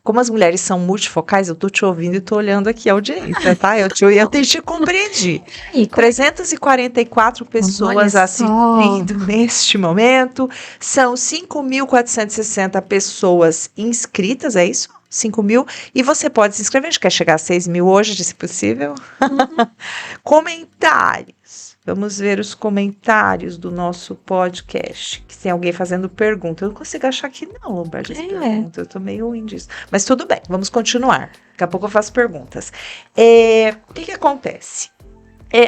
Como as mulheres são multifocais, eu tô te ouvindo e tô olhando aqui a audiência, tá? Eu te compreendi. 344 pessoas assistindo neste momento. São 5.460 pessoas inscritas, é isso? 5 mil. E você pode se inscrever, a gente quer chegar a 6 mil hoje, se possível. Comentários. Vamos ver os comentários do nosso podcast. Que tem alguém fazendo pergunta. Eu não consigo achar aqui não, Lombardi, essa pergunta. Eu tô meio ruim disso. Mas tudo bem, vamos continuar. Daqui a pouco eu faço perguntas. O que acontece?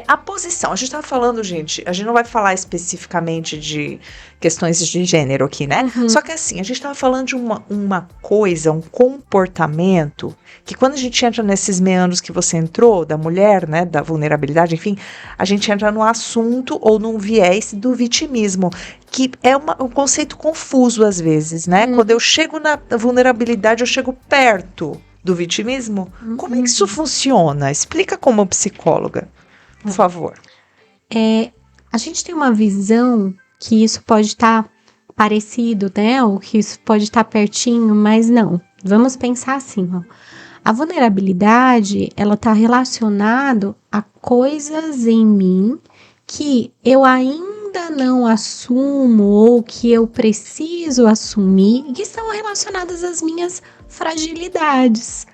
A posição, a gente estava falando, gente, a gente não vai falar especificamente de questões de gênero aqui, né? Só que assim, a gente estava falando de uma coisa, um comportamento, que quando a gente entra nesses meandros que você entrou, da mulher, né, da vulnerabilidade, enfim, a gente entra no assunto ou num viés do vitimismo, que é um conceito confuso às vezes, né? Quando eu chego na vulnerabilidade, eu chego perto do vitimismo. Como é que isso funciona? Explica como psicóloga. Por favor. A gente tem uma visão que isso pode estar parecido, né? Ou que isso pode estar pertinho, mas não. Vamos pensar assim, ó. A vulnerabilidade, ela está relacionada a coisas em mim que eu ainda não assumo ou que eu preciso assumir e que estão relacionadas às minhas fragilidades.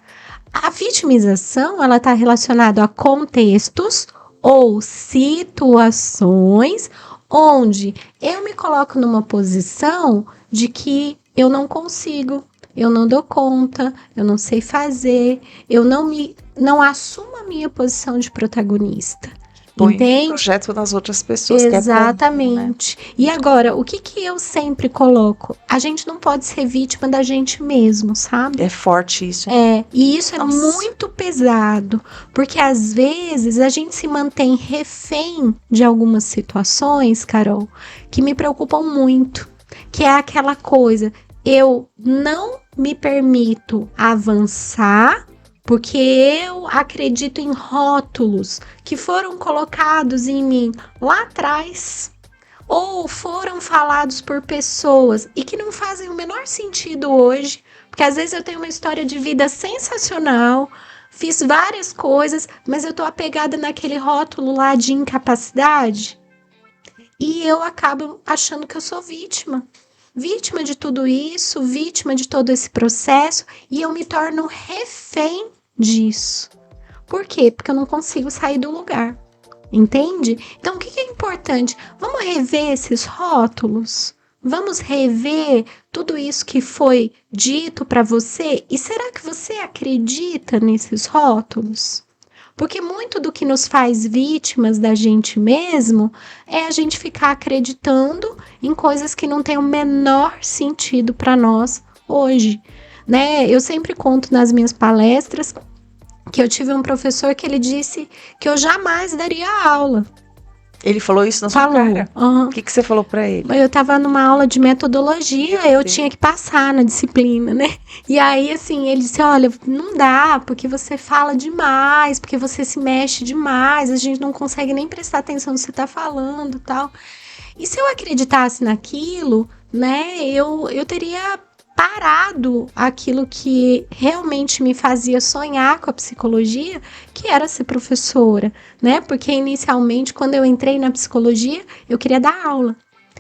A vitimização, ela está relacionada a contextos ou situações onde eu me coloco numa posição de que eu não consigo, eu não dou conta, eu não sei fazer, eu não assumo a minha posição de protagonista. Põe Entende? projeto nas outras pessoas. Exatamente. Que é comum, né? E agora, o que eu sempre coloco? A gente não pode ser vítima da gente mesmo, sabe? É forte isso. E isso é muito pesado, porque às vezes a gente se mantém refém de algumas situações, Carol, que me preocupam muito, que é aquela coisa, eu não me permito avançar porque eu acredito em rótulos que foram colocados em mim lá atrás ou foram falados por pessoas e que não fazem o menor sentido hoje, porque às vezes eu tenho uma história de vida sensacional, fiz várias coisas, mas eu tô apegada naquele rótulo lá de incapacidade e eu acabo achando que eu sou vítima de tudo isso, vítima de todo esse processo, e eu me torno refém disso. Por quê? Porque eu não consigo sair do lugar, entende? Então, o que é importante? Vamos rever esses rótulos? Vamos rever tudo isso que foi dito para você? E será que você acredita nesses rótulos? Porque muito do que nos faz vítimas da gente mesmo é a gente ficar acreditando em coisas que não têm o menor sentido para nós hoje, né? Eu sempre conto nas minhas palestras que eu tive um professor que ele disse que eu jamais daria aula. Ele falou isso na sua cara? Uhum. O que você falou pra ele? Eu tava numa aula de metodologia, eu tinha que passar na disciplina, né? E aí, assim, ele disse, olha, não dá, porque você fala demais, porque você se mexe demais, a gente não consegue nem prestar atenção no que você tá falando e tal. E se eu acreditasse naquilo, né, eu teria parado aquilo que realmente me fazia sonhar com a psicologia, que era ser professora, né? Porque inicialmente, quando eu entrei na psicologia, eu queria dar aula.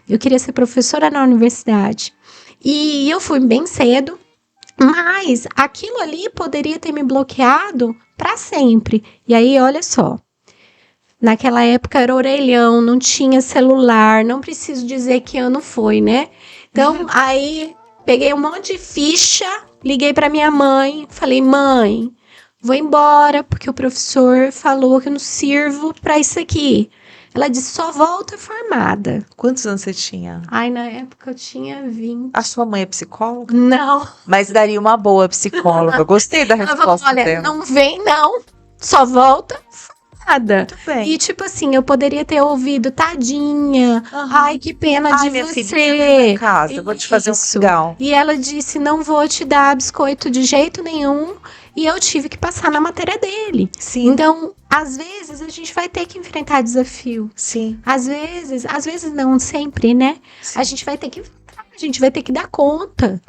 Eu queria ser professora na universidade. E eu fui bem cedo, mas aquilo ali poderia ter me bloqueado para sempre. E aí, olha só. Naquela época era orelhão, não tinha celular, não preciso dizer que ano foi, né? Então, aí peguei um monte de ficha, liguei para minha mãe, falei, mãe, vou embora, porque o professor falou que eu não sirvo para isso aqui. Ela disse, só volta formada. Quantos anos você tinha? Ai, na época eu tinha 20. A sua mãe é psicóloga? Não. Mas daria uma boa psicóloga. Gostei da resposta Olha, dela. não vem não, só volta formada. Muito bem. E tipo assim, eu poderia ter ouvido, tadinha, ai que pena de minha você. filha, casa, eu vou te fazer um Isso. legal. E ela disse, não vou te dar biscoito de jeito nenhum. E eu tive que passar na matéria dele. Sim. Então, às vezes, a gente vai ter que enfrentar desafio. Sim. Às vezes não sempre, né? Sim. A gente vai ter que dar conta.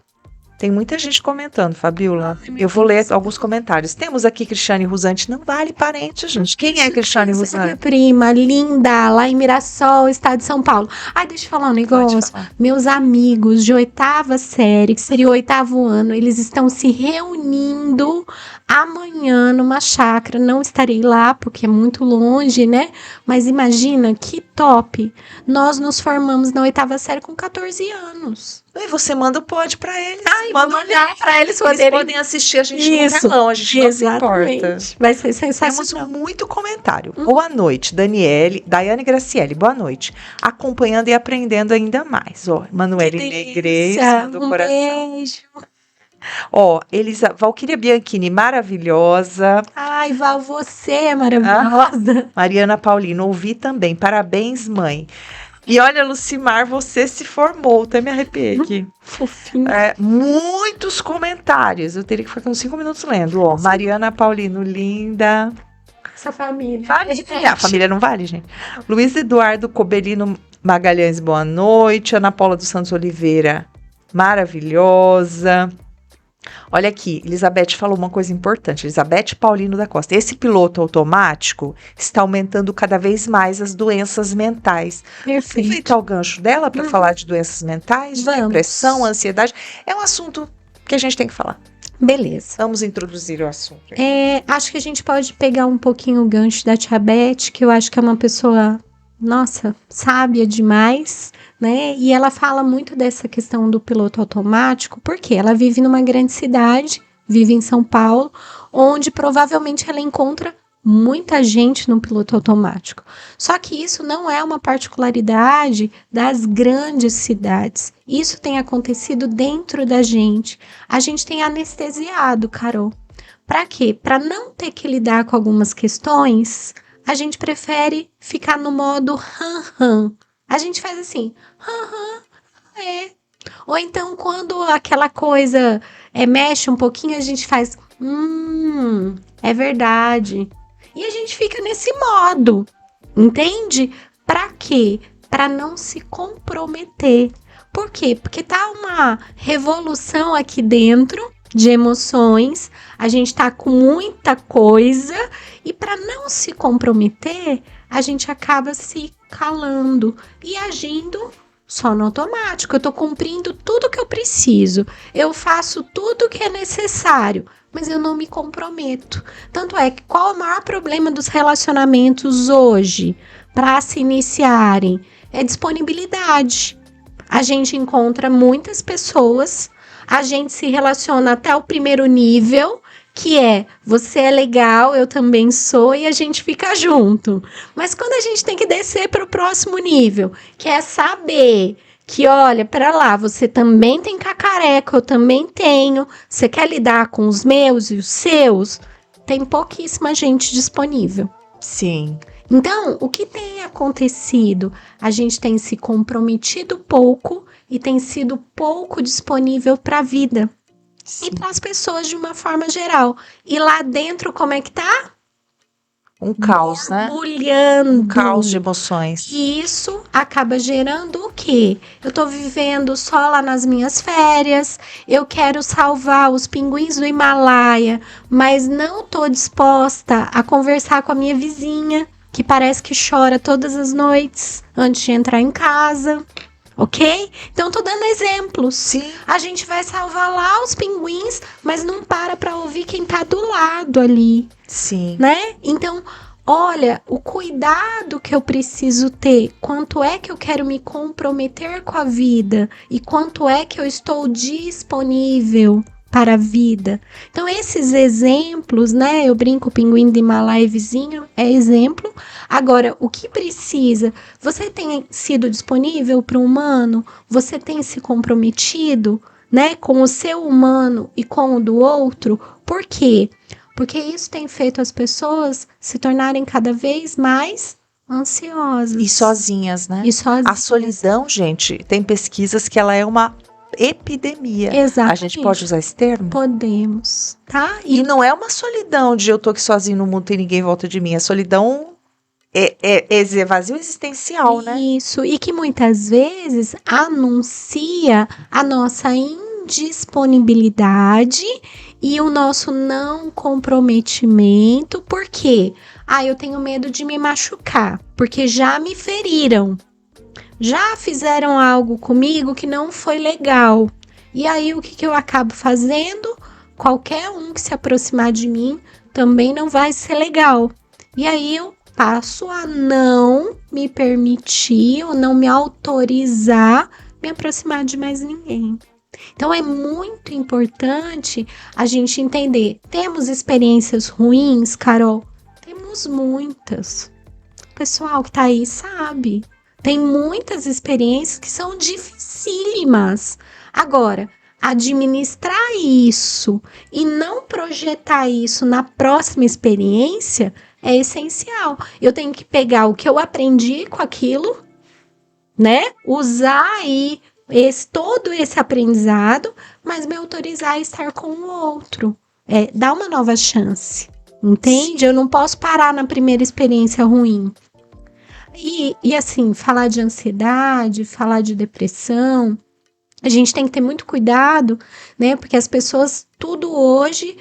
Tem muita gente comentando, Fabiola. Eu vou ler alguns comentários. Temos aqui Cristiane Rusante. Não vale parente, gente. Quem é Cristiane Minha Rusante? prima, linda, lá em Mirassol, estado de São Paulo. Ai, deixa eu falar um negócio. Meus amigos de 8ª série, que seria o 8º ano, eles estão se reunindo amanhã numa chácara. Não estarei lá, porque é muito longe, né? Mas imagina, que top. Nós nos formamos na 8ª série com 14 anos. E você manda o pod pra eles. Manda olhar pra eles Eles podem assistir a gente no telão, a gente não se importa. Vai ser sensacional. Temos muito comentário. Boa noite, Daiane Graciele, boa noite. Acompanhando e aprendendo ainda mais. Ó, Manuele Negreiros, mandou coração. Beijo. Ó, Valquíria Bianchini, maravilhosa. Ai, Val, você é maravilhosa. Mariana Paulino, ouvi também. Parabéns, mãe. E olha, Lucimar, você se formou. Até me arrepiei aqui. Fofinho. Muitos comentários. Eu teria que ficar uns 5 minutos lendo. Ó, Mariana Paulino, linda. Essa família. A família não vale, gente. Luiz Eduardo Cobelino Magalhães, boa noite. Ana Paula dos Santos Oliveira, maravilhosa. Olha aqui, Elizabeth falou uma coisa importante. Elizabeth Paulino da Costa. Esse piloto automático está aumentando cada vez mais as doenças mentais. Perfeito. Aproveitar o gancho dela para falar de doenças mentais, de depressão, ansiedade. É um assunto que a gente tem que falar. Beleza. Vamos introduzir o assunto. Acho que a gente pode pegar um pouquinho o gancho da tia Beth, que eu acho que é uma pessoa, nossa, sábia demais, né? E ela fala muito dessa questão do piloto automático, porque ela vive numa grande cidade, vive em São Paulo, onde provavelmente ela encontra muita gente no piloto automático. Só que isso não é uma particularidade das grandes cidades. Isso tem acontecido dentro da gente. A gente tem anestesiado, Carol. Para quê? Para não ter que lidar com algumas questões, a gente prefere ficar no modo ram-ram. A gente faz assim, ram-ram, Ou então, quando aquela coisa mexe um pouquinho, a gente faz, é verdade. E a gente fica nesse modo, entende? Pra quê? Pra não se comprometer. Por quê? Porque tá uma revolução aqui dentro de emoções, a gente tá com muita coisa e para não se comprometer, a gente acaba se calando e agindo só no automático. Eu tô cumprindo tudo que eu preciso, eu faço tudo que é necessário, mas eu não me comprometo. Tanto é que qual é o maior problema dos relacionamentos hoje para se iniciarem? É disponibilidade. A gente encontra muitas pessoas, a gente se relaciona até o primeiro nível, que é você é legal, eu também sou, e a gente fica junto. Mas quando a gente tem que descer para o próximo nível, que é saber que, olha, para lá, você também tem cacareco, eu também tenho, você quer lidar com os meus e os seus? tem pouquíssima gente disponível. Sim. Então, o que tem acontecido? A gente tem se comprometido pouco e tem sido pouco disponível para a vida. Sim. E para as pessoas de uma forma geral. E lá dentro, como é que tá? Um caos, né? Borbulhando. Um caos de emoções. E isso acaba gerando o quê? Eu tô vivendo só lá nas minhas férias, eu quero salvar os pinguins do Himalaia, mas não tô disposta a conversar com a minha vizinha, que parece que chora todas as noites antes de entrar em casa. Ok? Então, tô dando exemplos. Sim. A gente vai salvar lá os pinguins, mas não para ouvir quem tá do lado ali, Sim. né? Então, olha, o cuidado que eu preciso ter, quanto é que eu quero me comprometer com a vida e quanto é que eu estou disponível para a vida. Então, esses exemplos, né? Eu brinco, pinguim de Himalaia vizinho, é exemplo. Agora, o que precisa? Você tem sido disponível para o humano? Você tem se comprometido, né? Com o seu humano e com o do outro? Por quê? Porque isso tem feito as pessoas se tornarem cada vez mais ansiosas. E sozinhas, né? E sozinhas. A solidão, gente, tem pesquisas que ela é uma epidemia. Exatamente. A gente pode usar esse termo? Podemos, tá? E não é uma solidão de eu tô aqui sozinho no mundo e ninguém em volta de mim. A solidão é vazio existencial, né? Isso, e que muitas vezes anuncia a nossa indisponibilidade e o nosso não comprometimento. Por quê? Eu tenho medo de me machucar, porque já me feriram. Já fizeram algo comigo que não foi legal. E aí, o que eu acabo fazendo? Qualquer um que se aproximar de mim também não vai ser legal. E aí, eu passo a não me permitir ou não me autorizar me aproximar de mais ninguém. Então, é muito importante a gente entender. Temos experiências ruins, Carol? Temos muitas. O pessoal que tá aí sabe. Tem muitas experiências que são dificílimas. Agora, administrar isso e não projetar isso na próxima experiência é essencial. Eu tenho que pegar o que eu aprendi com aquilo, né? Usar aí todo esse aprendizado, mas me autorizar a estar com o outro. Dar uma nova chance, entende? Sim. Eu não posso parar na primeira experiência ruim. E assim, falar de ansiedade, falar de depressão, a gente tem que ter muito cuidado, né? Porque as pessoas, tudo hoje,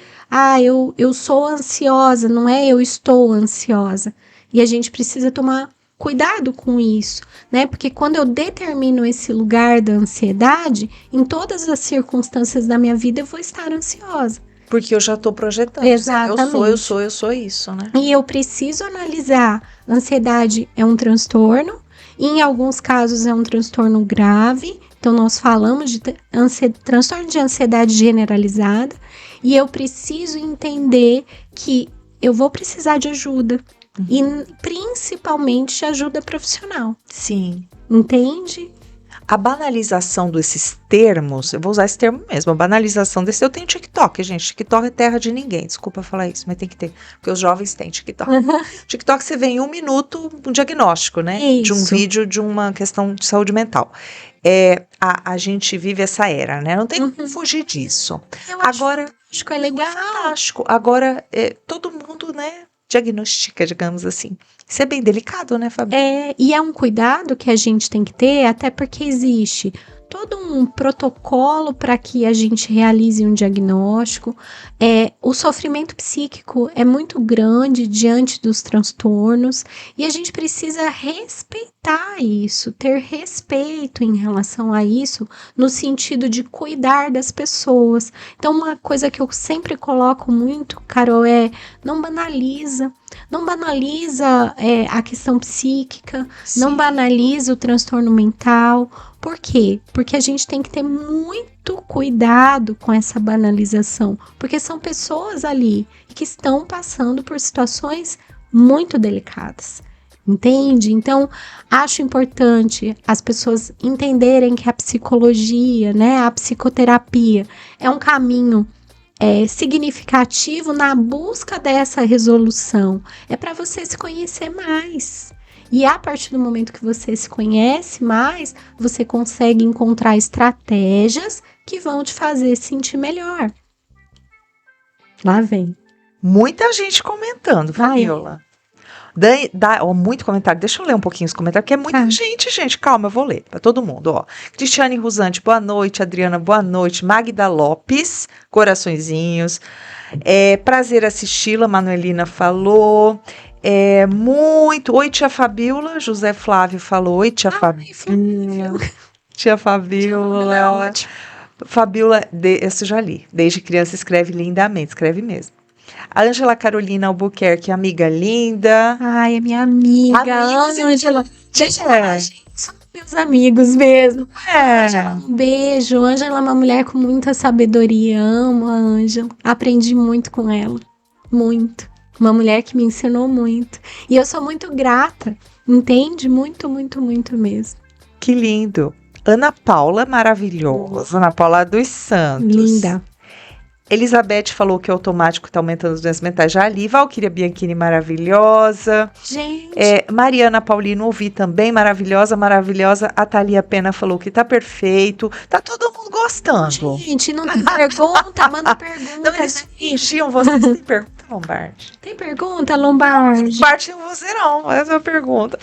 eu sou ansiosa, não é eu estou ansiosa. E a gente precisa tomar cuidado com isso, né? Porque quando eu determino esse lugar da ansiedade, em todas as circunstâncias da minha vida eu vou estar ansiosa. Porque eu já estou projetando. Exatamente. Eu sou isso, né? E eu preciso analisar. Ansiedade é um transtorno. E em alguns casos é um transtorno grave. Então, nós falamos de transtorno de ansiedade generalizada. E eu preciso entender que eu vou precisar de ajuda. E principalmente de ajuda profissional. Sim. Entende? A banalização desses termos, eu vou usar esse termo mesmo, a banalização desse, eu tenho TikTok, gente, TikTok é terra de ninguém, desculpa falar isso, mas tem que ter, porque os jovens têm TikTok. TikTok você vê em 1 minuto um diagnóstico, né, isso. De um vídeo de uma questão de saúde mental. A gente vive essa era, né, não tem como fugir disso. Agora, acho que é legal. Fantástico, agora todo mundo, né, diagnostica, digamos assim. Isso é bem delicado, né, Fabi? E é um cuidado que a gente tem que ter, até porque existe todo um protocolo para que a gente realize um diagnóstico. O sofrimento psíquico é muito grande diante dos transtornos e a gente precisa respeitar isso, ter respeito em relação a isso, no sentido de cuidar das pessoas. Então, uma coisa que eu sempre coloco muito, Carol, não banaliza. Não banaliza a questão psíquica, Sim. Não banaliza o transtorno mental. Por quê? Porque a gente tem que ter muito cuidado com essa banalização, porque são pessoas ali que estão passando por situações muito delicadas. Entende? Então, acho importante as pessoas entenderem que a psicologia, né, a psicoterapia é um caminho significativo na busca dessa resolução. É para você se conhecer mais. E a partir do momento que você se conhece mais, você consegue encontrar estratégias que vão te fazer sentir melhor. Lá vem. Muita gente comentando, Fabiola. Muito comentário. Deixa eu ler um pouquinho os comentários, porque é muita gente. Calma, eu vou ler para todo mundo. Ó. Cristiane Rusante, boa noite. Adriana, boa noite. Magda Lopes, coraçõezinhos. Prazer assisti-la, Manuelina falou. Oi, tia Fabiola. José Flávio falou. Oi, tia Fabiola. Tia Fabiola. Fabiola, esse eu já li. Desde criança escreve lindamente, escreve mesmo. A Ângela Carolina Albuquerque, amiga linda. Ai, é minha amiga. Ângela. Gente, são meus amigos mesmo. Um beijo. Ângela é uma mulher com muita sabedoria. Amo a Ângela. Aprendi muito com ela. Muito. Uma mulher que me ensinou muito. E eu sou muito grata. Entende? Muito, muito, muito mesmo. Que lindo. Ana Paula, maravilhosa. Ana Paula dos Santos. Linda. Elizabeth falou que o automático está aumentando as doenças mentais. Já ali. Valquíria Bianchini, maravilhosa. Gente. Mariana Paulino, ouvi também. Maravilhosa. A Thalia Pena falou que tá perfeito. Tá todo mundo gostando. Gente, não tem pergunta? Manda pergunta. Não, eles fingiam, vocês têm pergunta, Lombardi? Tem pergunta, Lombardi? Lombardi não você não. Essa é a pergunta.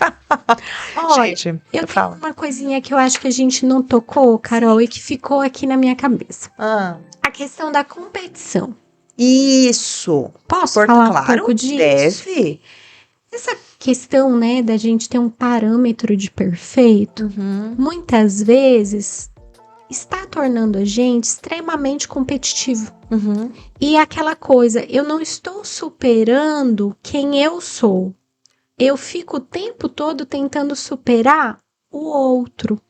Olha, gente, eu tenho uma coisinha que eu acho que a gente não tocou, Carol, e que ficou aqui na minha cabeça. A questão da competição. Isso. Posso falar um pouco disso? Deve. Essa questão, né, da gente ter um parâmetro de perfeito, muitas vezes está tornando a gente extremamente competitivo. E aquela coisa, eu não estou superando quem eu sou. Eu fico o tempo todo tentando superar o outro.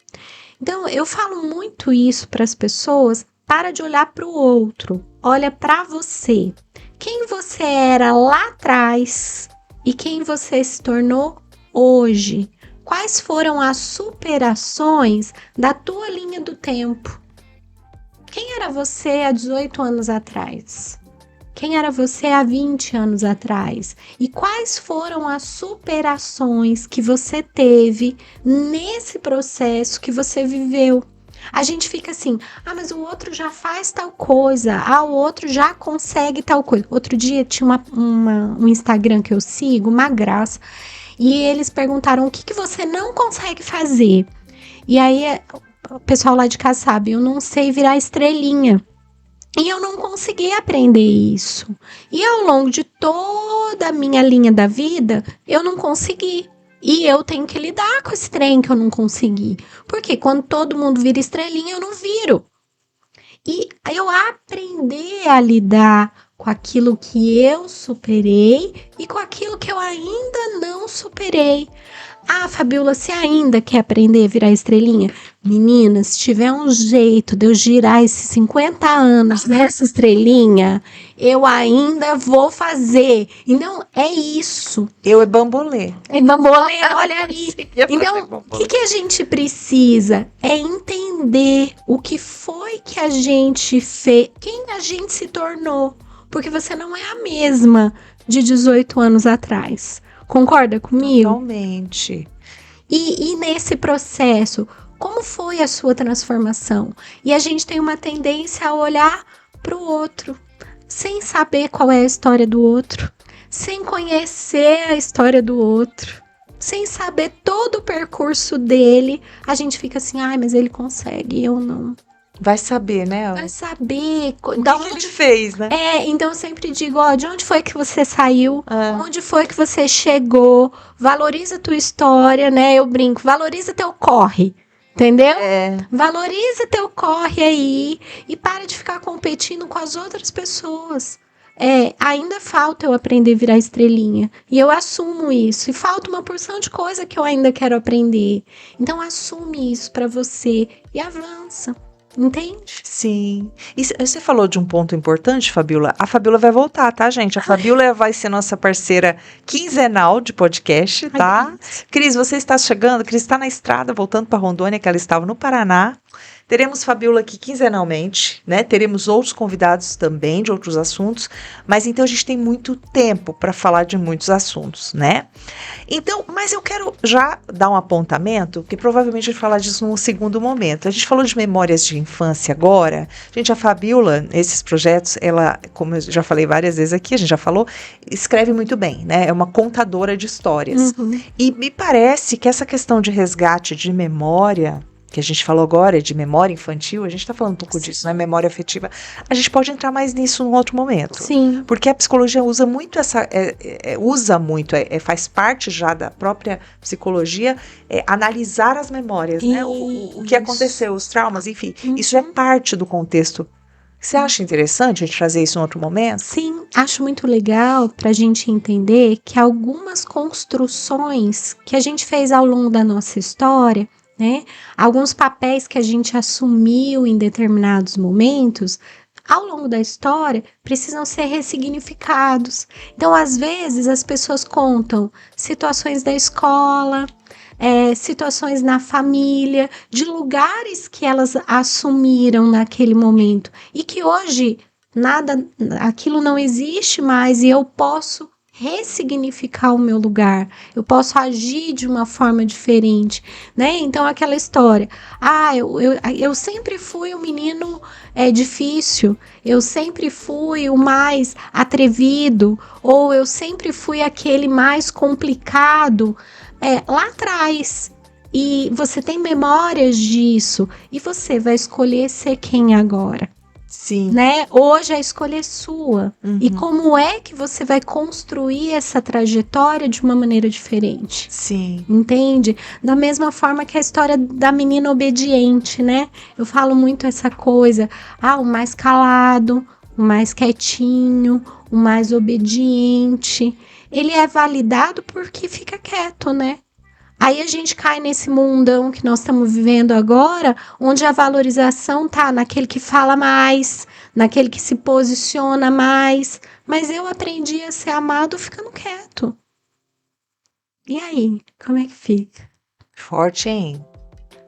Então, eu falo muito isso para as pessoas. Para de olhar para o outro, olha para você. Quem você era lá atrás e quem você se tornou hoje. Quais foram as superações da tua linha do tempo? Quem era você há 18 anos atrás? Quem era você há 20 anos atrás? E quais foram as superações que você teve nesse processo que você viveu? A gente fica assim, mas o outro já faz tal coisa, o outro já consegue tal coisa. Outro dia tinha um Instagram que eu sigo, uma graça, e eles perguntaram o que você não consegue fazer. E aí o pessoal lá de casa sabe, eu não sei virar estrelinha. E eu não consegui aprender isso. E ao longo de toda a minha linha da vida, eu não consegui. E eu tenho que lidar com esse trem que eu não consegui. Porque quando todo mundo vira estrelinha, eu não viro. E eu aprender a lidar com aquilo que eu superei e com aquilo que eu ainda não superei. Fabiola, você ainda quer aprender a virar estrelinha? Menina, se tiver um jeito de eu girar esses 50 anos nessa estrelinha, eu ainda vou fazer. Então, é isso. Eu é bambolê. É bambolê, olha aí. Então, o que a gente precisa é entender o que foi que a gente fez, quem a gente se tornou. Porque você não é a mesma de 18 anos atrás. Concorda comigo? Totalmente. E nesse processo, como foi a sua transformação? E a gente tem uma tendência a olhar para o outro, sem saber qual é a história do outro, sem conhecer a história do outro, sem saber todo o percurso dele. A gente fica assim, mas ele consegue, eu não. Vai saber, né? Vai saber. O que ele fez, né? Então eu sempre digo, de onde foi que você saiu? Onde foi que você chegou? Valoriza a tua história, né? Eu brinco, valoriza teu corre, entendeu? Valoriza teu corre aí e para de ficar competindo com as outras pessoas. Ainda falta eu aprender a virar estrelinha. E eu assumo isso. E falta uma porção de coisa que eu ainda quero aprender. Então assume isso pra você e avança. Entende? Sim. E você falou de um ponto importante, Fabiola. A Fabiola vai voltar, tá, gente? A Fabiola vai ser nossa parceira quinzenal de podcast, tá? Cris, você está chegando? Cris está na estrada, voltando para Rondônia, que ela estava no Paraná. Teremos Fabiola aqui quinzenalmente, né? Teremos outros convidados também de outros assuntos, mas então a gente tem muito tempo para falar de muitos assuntos, né? Então, mas eu quero já dar um apontamento, que provavelmente a gente vai falar disso num segundo momento. A gente falou de memórias de infância agora. Gente, a Fabiola, esses projetos, ela, como eu já falei várias vezes aqui, a gente já falou, escreve muito bem, né? É uma contadora de histórias. E me parece que essa questão de resgate de memória, que a gente falou agora, de memória infantil, a gente está falando um pouco disso, né? Memória afetiva. A gente pode entrar mais nisso num outro momento. Sim. Porque a psicologia usa muito faz parte já da própria psicologia, analisar as memórias, né? O que aconteceu, os traumas, enfim. Isso é parte do contexto. Você acha interessante a gente trazer isso em outro momento? Sim, acho muito legal para a gente entender que algumas construções que a gente fez ao longo da nossa história, né? Alguns papéis que a gente assumiu em determinados momentos, ao longo da história, precisam ser ressignificados. Então, às vezes, as pessoas contam situações da escola, situações na família, de lugares que elas assumiram naquele momento e que hoje aquilo não existe mais e eu posso ressignificar o meu lugar, eu posso agir de uma forma diferente, né? Então, aquela história, eu sempre fui um menino difícil, eu sempre fui o mais atrevido, ou eu sempre fui aquele mais complicado, lá atrás. E você tem memórias disso, e você vai escolher ser quem agora? Sim. Né? Hoje a escolha é sua. E como é que você vai construir essa trajetória de uma maneira diferente? Sim. Entende? Da mesma forma que a história da menina obediente, né? Eu falo muito essa coisa. O mais calado, o mais quietinho, o mais obediente. Ele é validado porque fica quieto, né? Aí a gente cai nesse mundão que nós estamos vivendo agora, onde a valorização tá naquele que fala mais, naquele que se posiciona mais. Mas eu aprendi a ser amado ficando quieto. E aí, como é que fica? Forte, hein?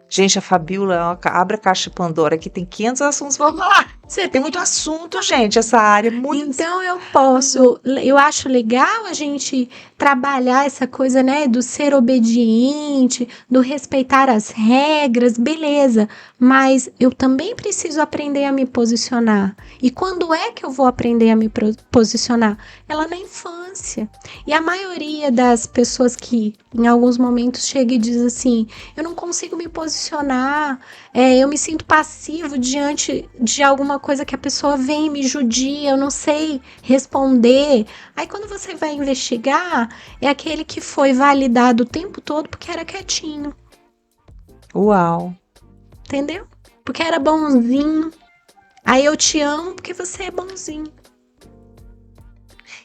Gente, a Fabiola abre a caixa de Pandora, que tem 500 assuntos pra falar. Tem muito assunto, gente, essa área. Muito... Então eu acho legal a gente trabalhar essa coisa, né, do ser obediente, do respeitar as regras, beleza. Mas eu também preciso aprender a me posicionar. E quando é que eu vou aprender a me posicionar? Ela na infância. E a maioria das pessoas que em alguns momentos chega e diz assim, eu não consigo me posicionar, eu me sinto passivo diante de alguma coisa que a pessoa vem e me judia, eu não sei responder. Aí quando você vai investigar, é aquele que foi validado o tempo todo porque era quietinho. Uau! Entendeu? Porque era bonzinho. Aí eu te amo porque você é bonzinho.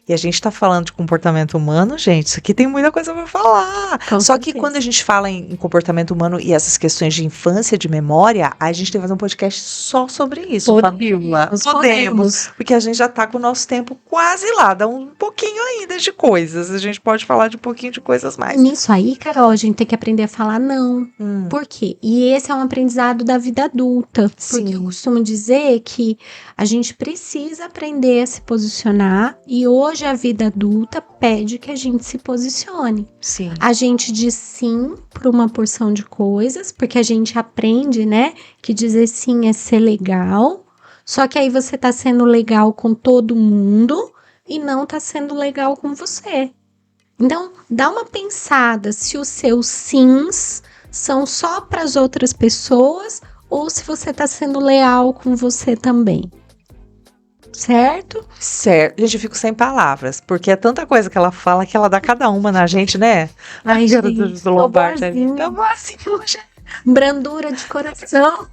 E a gente tá falando de comportamento humano, gente, isso aqui tem muita coisa pra falar. Só que quando a gente fala em comportamento humano e essas questões de infância, de memória, a gente tem que fazer um podcast só sobre isso, Fabiola. Podemos. Porque a gente já tá com o nosso tempo quase lá, dá um pouquinho ainda de coisas. A gente pode falar de um pouquinho de coisas mais. Nisso aí, Carol, a gente tem que aprender a falar não. Por quê? E esse é um aprendizado da vida adulta. Porque eu costumo dizer que a gente precisa aprender a se posicionar e hoje a vida adulta pede que a gente se posicione. Sim. A gente diz sim para uma porção de coisas, porque a gente aprende, né, que dizer sim é ser legal. Só que aí você tá sendo legal com todo mundo e não tá sendo legal com você. Então, dá uma pensada se os seus sims são só para as outras pessoas ou se você tá sendo leal com você também. Certo? Certo. Gente, eu fico sem palavras, porque é tanta coisa que ela fala que ela dá cada uma na gente, né? Ai, gente, do Lombardi. Então, assim, hoje. Brandura de coração.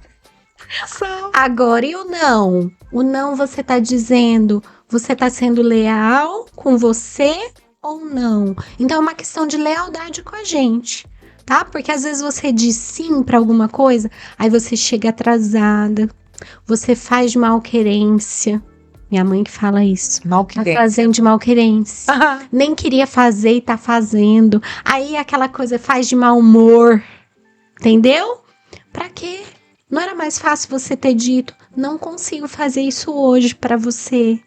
Agora, e o não? O não você tá dizendo, você tá sendo leal com você ou não? Então, é uma questão de lealdade com a gente, tá? Porque às vezes você diz sim pra alguma coisa, aí você chega atrasada, você faz de malquerência. Minha mãe que fala isso. Malquerência. Tá fazendo de malquerência. Nem queria fazer e tá fazendo. Aí aquela coisa faz de mau humor. Entendeu? Pra quê? Não era mais fácil você ter dito, não consigo fazer isso hoje para você?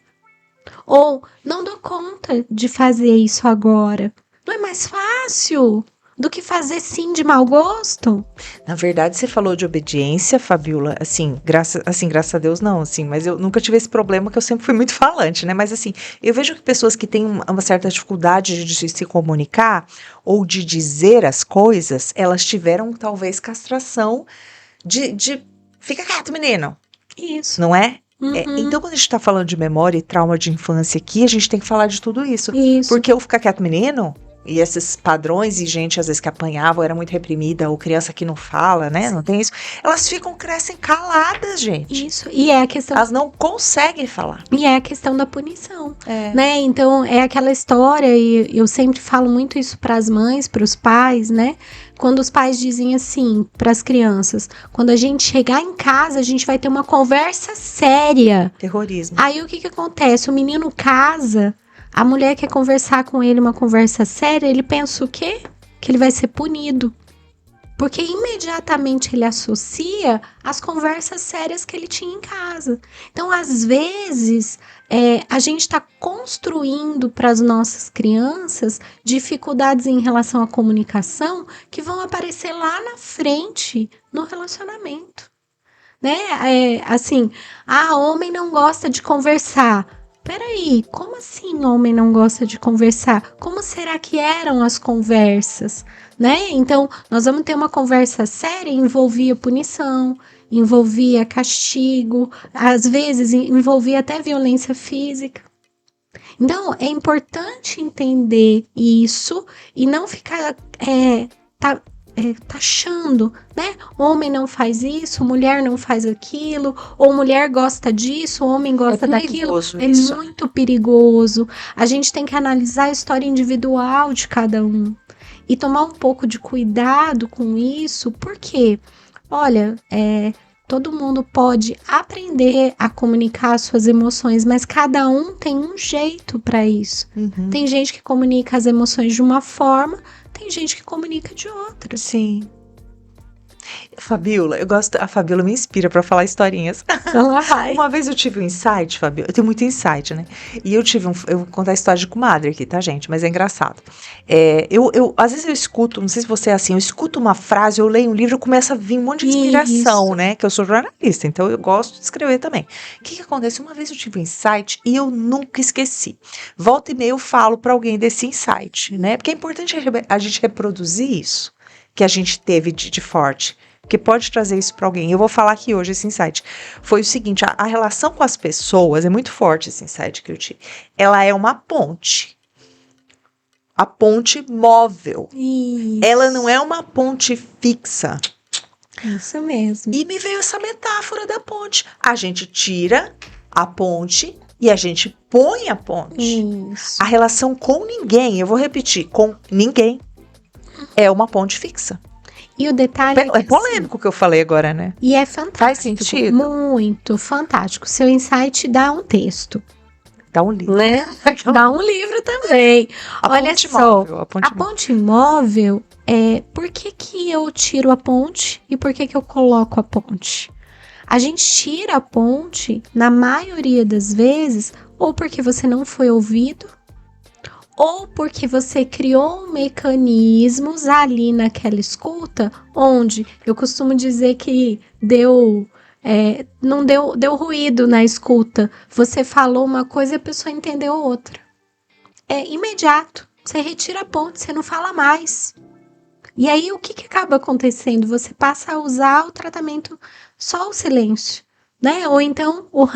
Ou, não dou conta de fazer isso agora. Não é mais fácil do que fazer sim de mau gosto? Na verdade, você falou de obediência, Fabiola, assim, graças a Deus não, assim, mas eu nunca tive esse problema que eu sempre fui muito falante, né? Mas assim, eu vejo que pessoas que têm uma certa dificuldade de se comunicar ou de dizer as coisas, elas tiveram talvez castração de fica quieto, menino, Isso. não é? Uhum. Então, quando a gente tá falando de memória e trauma de infância aqui, a gente tem que falar de tudo isso. Isso. Porque o fica quieto, menino, e esses padrões e gente às vezes que apanhava, ou era muito reprimida, ou criança que não fala, né? Não tem isso. Elas crescem caladas, gente. Isso. E é a questão. Elas não conseguem falar. E é a questão da punição, né? Então, é aquela história, e eu sempre falo muito isso para as mães, para os pais, né? Quando os pais dizem assim para as crianças, quando a gente chegar em casa, a gente vai ter uma conversa séria. Terrorismo. Aí o que acontece? O menino casa, a mulher quer conversar com ele uma conversa séria, ele pensa o quê? Que ele vai ser punido. Porque imediatamente ele associa as conversas sérias que ele tinha em casa. Então, às vezes, a gente está construindo para as nossas crianças dificuldades em relação à comunicação que vão aparecer lá na frente no relacionamento. Né? Assim, homem não gosta de conversar. Peraí, como assim homem não gosta de conversar? Como será que eram as conversas? Né? Então, nós vamos ter uma conversa séria, envolvia punição, envolvia castigo, às vezes envolvia até violência física. Então, é importante entender isso e não ficar taxando, né? Homem não faz isso, mulher não faz aquilo, ou mulher gosta disso, homem gosta daquilo. É muito perigoso. A gente tem que analisar a história individual de cada um e tomar um pouco de cuidado com isso, porque, olha, todo mundo pode aprender a comunicar suas emoções, mas cada um tem um jeito para isso. Uhum. Tem gente que comunica as emoções de uma forma, tem gente que comunica de outra. Sim. Fabiola, a Fabiola me inspira pra falar historinhas. Uma vez eu tive um insight, Fabiola, eu tenho muito insight, né? E eu vou contar a história de comadre aqui, tá, gente? Mas é engraçado. Às vezes eu escuto, não sei se você é assim, eu escuto uma frase, eu leio um livro, começa a vir um monte de inspiração, né? Que eu sou jornalista, então eu gosto de escrever também. O que acontece? Uma vez eu tive um insight e eu nunca esqueci. Volta e meia eu falo pra alguém desse insight, né? Porque é importante a gente reproduzir isso que a gente teve de forte, que pode trazer isso para alguém. Eu vou falar aqui hoje esse insight. Foi o seguinte, a relação com as pessoas, é muito forte esse insight que eu tive. Ela é uma ponte. A ponte móvel. Isso. Ela não é uma ponte fixa. Isso mesmo. E me veio essa metáfora da ponte. A gente tira a ponte e a gente põe a ponte. Isso. A relação com ninguém, eu vou repetir, com ninguém, é uma ponte fixa. E o detalhe é polêmico o que eu falei agora, né? E é fantástico. Faz sentido? Muito fantástico. Seu insight dá um texto. Dá um livro. Né? Dá um livro também. Olha só, a ponte móvel, por que eu tiro a ponte e por que eu coloco a ponte? A gente tira a ponte, na maioria das vezes, ou porque você não foi ouvido, ou porque você criou mecanismos ali naquela escuta, onde eu costumo dizer que não deu ruído na escuta. Você falou uma coisa e a pessoa entendeu outra. É imediato. Você retira a ponte, você não fala mais. E aí o que acaba acontecendo? Você passa a usar o tratamento só o silêncio, né? Ou então o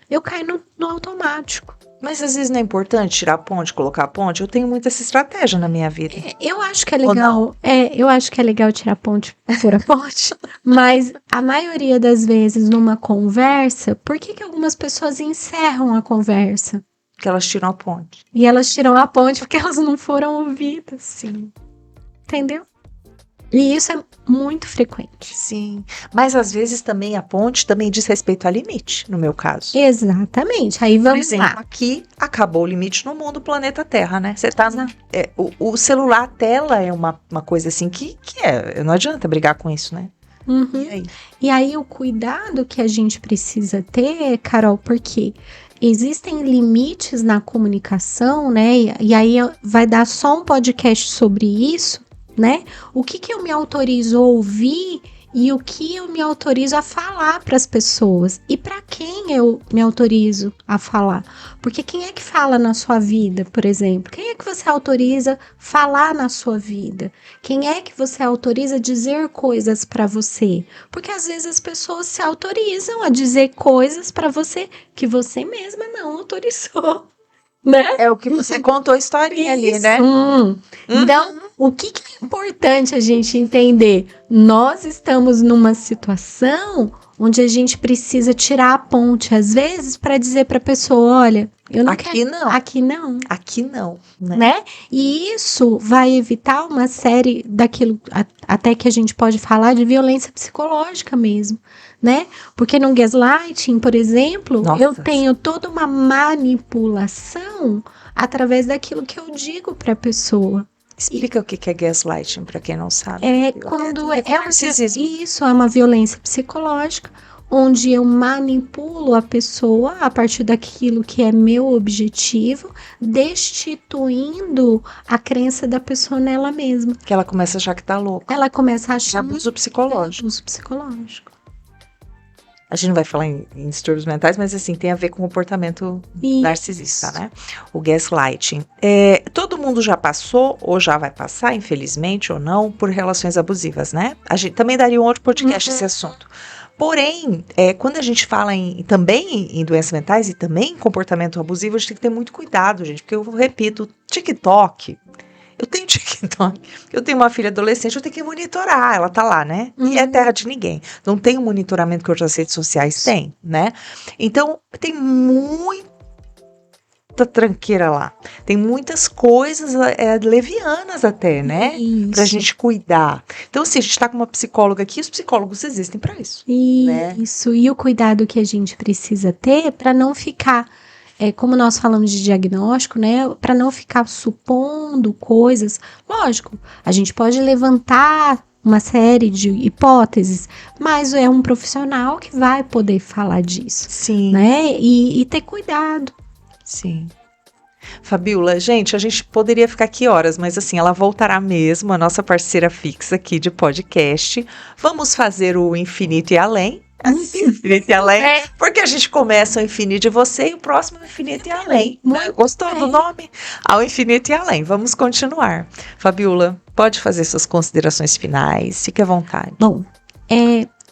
eu caio no automático. Mas às vezes não é importante tirar a ponte, colocar a ponte. Eu tenho muito essa estratégia na minha vida. Eu acho que é legal. Eu acho que é legal tirar a ponte, pôr a ponte. Mas a maioria das vezes numa conversa, por que algumas pessoas encerram a conversa? Porque elas tiram a ponte. E elas tiram a ponte porque elas não foram ouvidas. Sim. Entendeu? E isso é muito frequente. Sim, mas às vezes também a ponte também diz respeito a limite, no meu caso. Exatamente, aí vamos Por exemplo, lá. Aqui acabou o limite no mundo planeta Terra, né? Você tá o celular, a tela é uma coisa assim que não adianta brigar com isso, né? Uhum. E aí o cuidado que a gente precisa ter, Carol, porque existem limites na comunicação, né? E aí vai dar só um podcast sobre isso, né? O que eu me autorizo a ouvir e o que eu me autorizo a falar para as pessoas e para quem eu me autorizo a falar. Porque quem é que fala na sua vida, por exemplo? Quem é que você autoriza falar na sua vida? Quem é que você autoriza dizer coisas para você? Porque às vezes as pessoas se autorizam a dizer coisas para você que você mesma não autorizou. Né? É o que você contou a historinha ali, né? Então, o que é importante a gente entender? Nós estamos numa situação onde a gente precisa tirar a ponte, às vezes, para dizer para a pessoa, olha, eu não Aqui quero. não. Aqui não. Aqui não, Né? E isso vai evitar uma série daquilo, até que a gente pode falar de violência psicológica mesmo, né? Porque no gaslighting, por exemplo, eu tenho toda uma manipulação através daquilo que eu digo para a pessoa. Explica o que é gaslighting, para quem não sabe. É quando isso é uma violência psicológica, onde eu manipulo a pessoa a partir daquilo que é meu objetivo, destituindo a crença da pessoa nela mesma. Que ela começa a achar que tá louca. Ela começa a achar abuso psicológico. Abuso psicológico. A gente não vai falar em distúrbios mentais, mas assim, tem a ver com comportamento narcisista, né? O gaslighting. Todo mundo já passou, ou já vai passar, infelizmente, ou não, por relações abusivas, né? A gente também daria um outro podcast esse assunto. Porém, quando a gente fala também em doenças mentais e também em comportamento abusivo, a gente tem que ter muito cuidado, gente. Porque eu repito, TikTok... Eu tenho TikTok, eu tenho uma filha adolescente, eu tenho que monitorar, ela tá lá, né? E é terra de ninguém. Não tem o monitoramento que outras redes sociais têm, né? Então, tem muita tranqueira lá. Tem muitas coisas levianas até, né? Isso. Pra gente cuidar. Então, assim, a gente tá com uma psicóloga aqui, os psicólogos existem pra isso. Isso, né? E o cuidado que a gente precisa ter pra não ficar... como nós falamos de diagnóstico, né, para não ficar supondo coisas, lógico, a gente pode levantar uma série de hipóteses, mas é um profissional que vai poder falar disso. Sim. Né, e ter cuidado. Sim. Fabiola, gente, a gente poderia ficar aqui horas, mas assim, ela voltará mesmo, a nossa parceira fixa aqui de podcast. Vamos fazer o Infinito e Além. Infinito e Além, porque a gente começa o Infinito de Você e o próximo é o Infinito e Além. Gostou do nome? Ao Infinito e Além. Vamos continuar. Fabiola, pode fazer suas considerações finais, fique à vontade. Bom,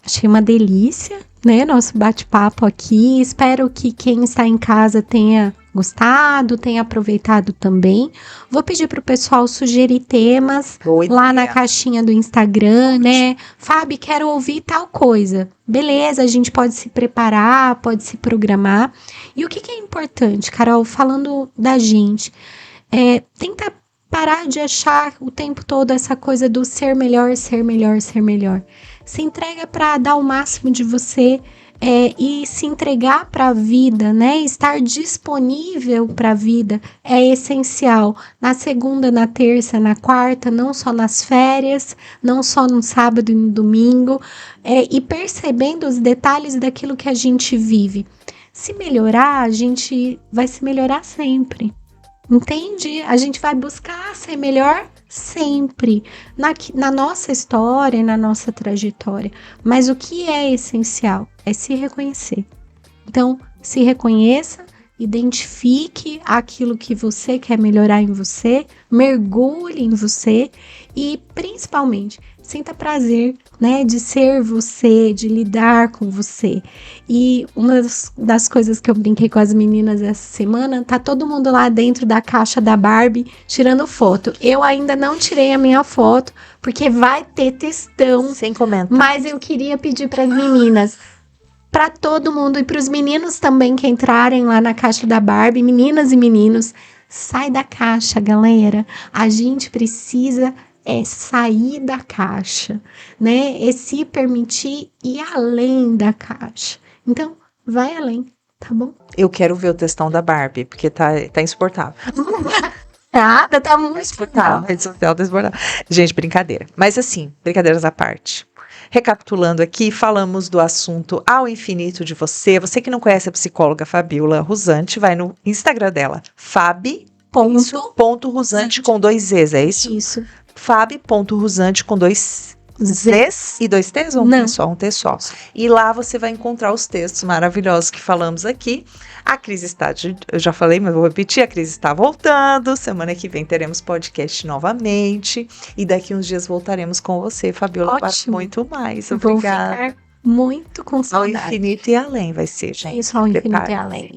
achei uma delícia, né, nosso bate-papo aqui. Espero que quem está em casa tenha gostado, tenha aproveitado também. Vou pedir pro pessoal sugerir temas lá na caixinha do Instagram, né? Fábio, quero ouvir tal coisa. Beleza, a gente pode se preparar, pode se programar. E o que é importante, Carol, falando da gente, tenta parar de achar o tempo todo essa coisa do ser melhor, ser melhor, ser melhor. Se entrega para dar o máximo de você, e se entregar para a vida, né? Estar disponível para a vida é essencial. Na segunda, na terça, na quarta, não só nas férias, não só no sábado e no domingo, e percebendo os detalhes daquilo que a gente vive. Se melhorar, a gente vai se melhorar sempre. Entende? A gente vai buscar ser melhor sempre na nossa história e na nossa trajetória. Mas o que é essencial é se reconhecer. Então, se reconheça, identifique aquilo que você quer melhorar em você, mergulhe em você e, principalmente, sinta prazer, né, de ser você, de lidar com você. E uma das coisas que eu brinquei com as meninas essa semana, tá todo mundo lá dentro da caixa da Barbie tirando foto. Eu ainda não tirei a minha foto, porque vai ter textão. Sem comentar. Mas eu queria pedir para as meninas, para todo mundo e para os meninos também que entrarem lá na caixa da Barbie, meninas e meninos, sai da caixa, galera. A gente precisa sair da caixa, né? É se permitir ir além da caixa. Então, vai além, tá bom? Eu quero ver o textão da Barbie, porque tá insuportável. Nada, tá muito insuportável. Rede social tá insuportável. Gente, brincadeira. Mas assim, brincadeiras à parte. Recapitulando aqui, falamos do assunto Ao Infinito de Você. Você que não conhece a psicóloga Fabiola Rusante, vai no Instagram dela, fabi.rusante com 2 Zs, é isso? Isso. fabi.rusante com 2 Zs e 2 Ts ou um T só? Um T só. E lá você vai encontrar os textos maravilhosos que falamos aqui. A Cris está, eu já falei, mas vou repetir, a Cris está voltando. Semana que vem teremos podcast novamente. E daqui uns dias voltaremos com você, Fabiola, para muito mais. Obrigada. Vou ficar muito com saudade. Ao infinito e além vai ser, gente. Isso, ao infinito e além.